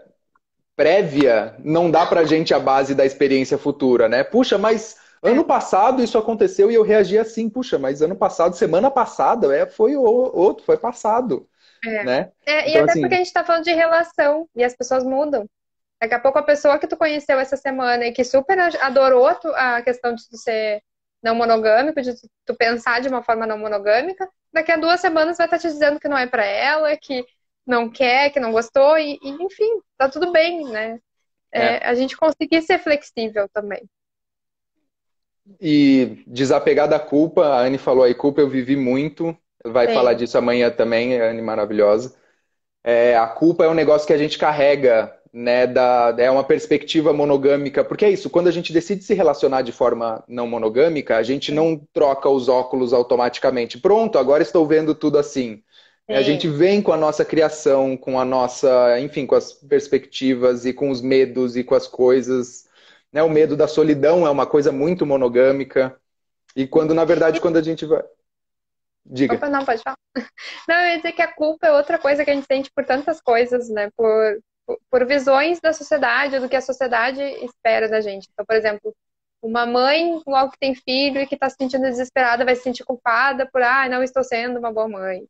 [SPEAKER 1] prévia não dá pra gente a base da experiência futura, né? Puxa, mas
[SPEAKER 2] É,
[SPEAKER 1] ano passado isso aconteceu e eu reagi assim. Puxa, mas ano passado, semana passada, foi outro, foi passado,
[SPEAKER 2] é.
[SPEAKER 1] né?
[SPEAKER 2] E
[SPEAKER 1] Então,
[SPEAKER 2] até porque a
[SPEAKER 1] assim,
[SPEAKER 2] gente está falando de relação e as pessoas mudam. Daqui a pouco a pessoa que tu conheceu essa semana e que super adorou a questão de tu ser não monogâmico, de tu pensar de uma forma não monogâmica, daqui a 2 semanas vai estar te dizendo que não é pra ela, que não quer, que não gostou, enfim, tá tudo bem, né?
[SPEAKER 1] é.
[SPEAKER 2] A gente conseguir ser flexível também.
[SPEAKER 1] E desapegar da culpa, a Anne falou aí, culpa eu vivi muito, vai falar
[SPEAKER 2] Sim,
[SPEAKER 1] disso amanhã também, a Anne maravilhosa. A culpa é um negócio que a gente carrega, né? É uma perspectiva monogâmica, porque é isso, quando a gente decide se relacionar de forma não monogâmica, a gente não troca os óculos automaticamente. Pronto, agora estou vendo tudo assim. A gente
[SPEAKER 2] sim.
[SPEAKER 1] vem com a nossa criação, com a nossa, enfim, com as perspectivas e com os medos e com as coisas. Né? O medo da solidão é uma coisa muito monogâmica. E quando, na verdade,
[SPEAKER 2] E,
[SPEAKER 1] quando a gente vai. Diga.
[SPEAKER 2] opa, não, pode falar. Não, eu ia dizer que a culpa é outra coisa que a gente sente por tantas coisas, né? Por visões da sociedade, do que a sociedade espera da gente. Então, por exemplo, Uma mãe logo que tem filho e que está se sentindo desesperada vai se sentir culpada por, não estou sendo uma boa mãe,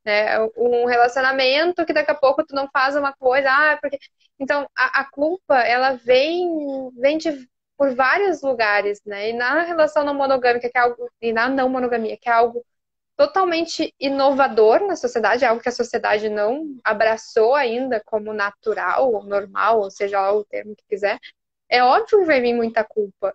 [SPEAKER 2] né? Um relacionamento que daqui a pouco tu não faz uma coisa, porque... Então, a culpa, ela por vários lugares, né? E na relação não monogâmica, que é algo, e na não monogamia, que é algo totalmente inovador na sociedade, é algo que a sociedade não abraçou ainda como natural, ou normal, ou seja lá o termo que quiser, é óbvio que vai vir muita culpa,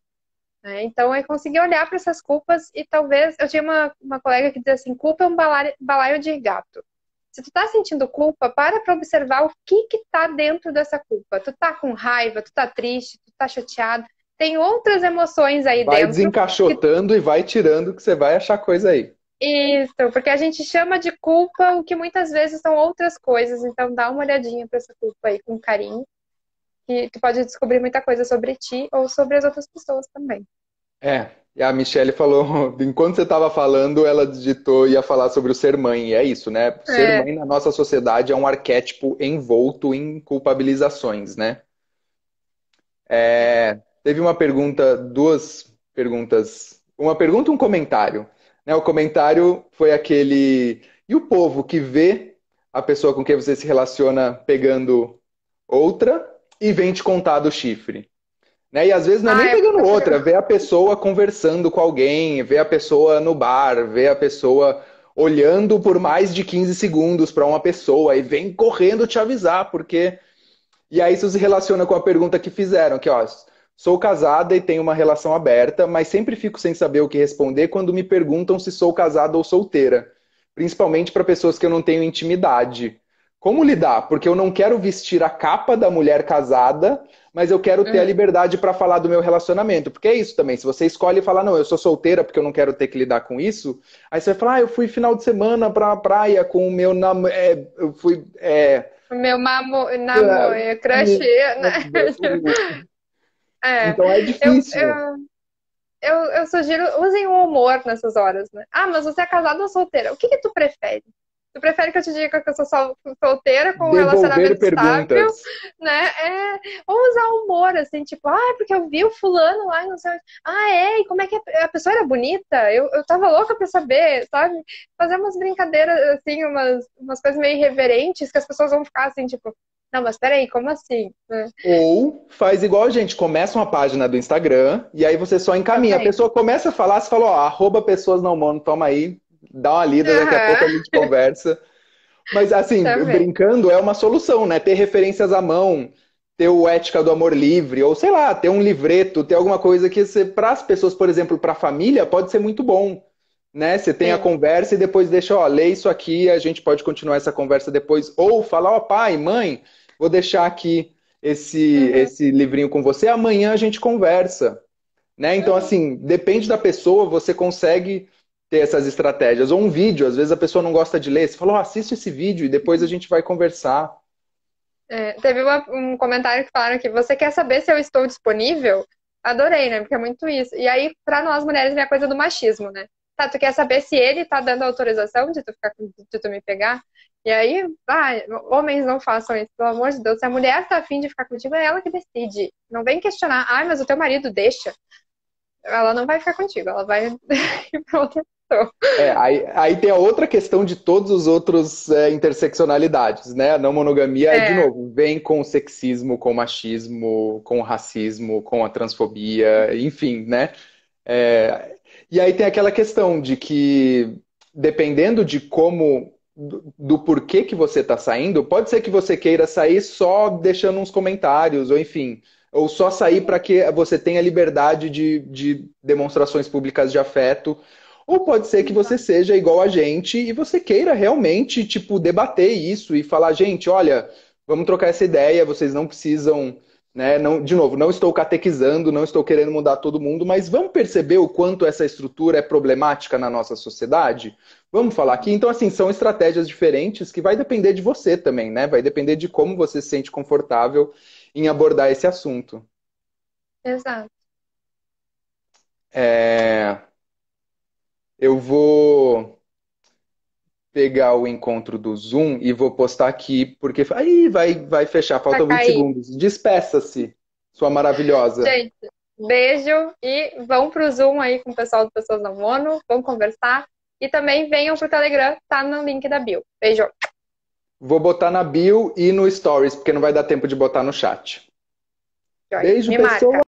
[SPEAKER 2] né? Então, eu consegui olhar para essas culpas e talvez... Eu tinha uma colega que dizia assim, culpa é um balaio de gato. Se tu tá sentindo culpa, para observar o que tá dentro dessa culpa. Tu tá com raiva, tu tá triste, tu tá chateado. Tem outras emoções aí
[SPEAKER 1] Vai
[SPEAKER 2] dentro.
[SPEAKER 1] desencaixotando e vai tirando que você vai achar coisa aí.
[SPEAKER 2] Isso, porque a gente chama de culpa o que muitas vezes são outras coisas. Então dá uma olhadinha para essa culpa aí com carinho, que tu pode descobrir muita coisa sobre ti ou sobre as outras pessoas também.
[SPEAKER 1] E a Michelle falou, enquanto você estava falando, ela digitou e ia falar sobre o ser mãe, e é isso, né? Ser
[SPEAKER 2] É,
[SPEAKER 1] mãe na nossa sociedade é um arquétipo envolto em culpabilizações, né?
[SPEAKER 2] é.
[SPEAKER 1] Teve uma pergunta, duas perguntas, uma pergunta e um comentário, né? O comentário foi aquele, e o povo que vê a pessoa com quem você se relaciona pegando outra e vem te contar do chifre? Né? E às vezes não é nem
[SPEAKER 2] Eu
[SPEAKER 1] pegando outra,
[SPEAKER 2] compartilho.
[SPEAKER 1] vê a pessoa conversando com alguém, vê a pessoa no bar, vê a pessoa olhando por mais de 15 segundos para uma pessoa e vem correndo te avisar, porque. E aí isso se relaciona com a pergunta que fizeram, que ó, sou casada e tenho uma relação aberta, mas sempre fico sem saber o que responder quando me perguntam se sou casada ou solteira, principalmente para pessoas que eu não tenho intimidade. Como lidar? Porque eu não quero vestir a capa da mulher casada, mas eu quero ter a
[SPEAKER 2] Uhum.
[SPEAKER 1] liberdade para falar do meu relacionamento. Porque é isso também. Se você escolhe falar, não, eu sou solteira porque eu não quero ter que lidar com isso, aí você vai falar, eu fui final de semana para a praia com o meu namorado. Eu fui.
[SPEAKER 2] O meu crush, né? É,
[SPEAKER 1] Então é
[SPEAKER 2] eu,
[SPEAKER 1] difícil.
[SPEAKER 2] eu, eu sugiro, usem o humor nessas horas, né? Mas você é casada ou solteira? O que tu prefere? Tu prefere que eu te diga que eu sou solteira com um
[SPEAKER 1] Devolver
[SPEAKER 2] relacionamento estável,
[SPEAKER 1] perguntas.
[SPEAKER 2] né? Ou usar humor, assim, tipo, porque eu vi o fulano lá e não sei onde. E como é que a pessoa era bonita? Eu tava louca pra saber, sabe? Fazer umas brincadeiras, assim, umas coisas meio irreverentes que as pessoas vão ficar assim, tipo, não, mas peraí, como assim? Né?
[SPEAKER 1] Ou faz igual a gente, começa uma página do Instagram e aí você só encaminha. A
[SPEAKER 2] Também.
[SPEAKER 1] pessoa começa a falar, você fala, ó, arroba pessoas não mono, toma aí, dá uma lida, daqui a pouco a
[SPEAKER 2] Aham,
[SPEAKER 1] gente conversa. Mas assim,
[SPEAKER 2] também.
[SPEAKER 1] brincando é uma solução, né? Ter referências à mão, ter o Ética do Amor Livre, ou sei lá, ter um livreto, ter alguma coisa que para as pessoas, por exemplo, para a família, pode ser muito bom, né? Você tem a
[SPEAKER 2] Sim.
[SPEAKER 1] conversa e depois deixa, ó, lê isso aqui, a gente pode continuar essa conversa depois, ou falar, ó, pai, mãe, vou deixar aqui
[SPEAKER 2] Uhum,
[SPEAKER 1] esse livrinho com você, amanhã a gente conversa, né? Então,
[SPEAKER 2] uhum.
[SPEAKER 1] assim, depende da pessoa, você consegue ter essas estratégias. Ou um vídeo, às vezes a pessoa não gosta de ler, você falou, oh, assiste esse vídeo e depois a gente vai conversar.
[SPEAKER 2] Teve um comentário que falaram que você quer saber se eu estou disponível? Adorei, né? Porque é muito isso. E aí, pra nós mulheres, vem a coisa do machismo, né? Tá, tu quer saber se ele tá dando autorização de tu de tu me pegar? E aí, homens não façam isso, pelo amor de Deus. Se a mulher tá afim de ficar contigo, é ela que decide. Não vem questionar, mas o teu marido deixa. Ela não vai ficar contigo, ela vai ir pra outra pessoa.
[SPEAKER 1] Aí tem a outra questão de todos os outros interseccionalidades, né? A não monogamia, de
[SPEAKER 2] É,
[SPEAKER 1] novo, vem com o sexismo, com o machismo, com o racismo, com a transfobia, enfim, né? E aí tem aquela questão de que, dependendo de como, do porquê que você está saindo, pode ser que você queira sair só deixando uns comentários, ou enfim, ou só sair para que você tenha liberdade de demonstrações públicas de afeto, ou pode ser que você seja igual a gente e você queira realmente, tipo, debater isso e falar, gente, olha, vamos trocar essa ideia, vocês não precisam, né? Não, de novo, não estou catequizando, não estou querendo mudar todo mundo, mas vamos perceber o quanto essa estrutura é problemática na nossa sociedade? Vamos falar aqui. Então, assim, são estratégias diferentes que vai depender de você também, né? Vai depender de como você se sente confortável em abordar esse assunto.
[SPEAKER 2] exato.
[SPEAKER 1] É, eu vou pegar o encontro do Zoom e vou postar aqui, porque aí vai fechar,
[SPEAKER 2] Vai
[SPEAKER 1] faltam 20
[SPEAKER 2] cair.
[SPEAKER 1] segundos. Despeça-se, sua maravilhosa.
[SPEAKER 2] Gente. Beijo e vão pro Zoom aí com o pessoal do Pessoas na Mono, vão conversar. E também venham pro Telegram, tá no link da bio. Beijo.
[SPEAKER 1] Vou botar na bio e no Stories, porque não vai dar tempo de botar no chat.
[SPEAKER 2] Joia.
[SPEAKER 1] Beijo,
[SPEAKER 2] Me
[SPEAKER 1] pessoal!
[SPEAKER 2] marca.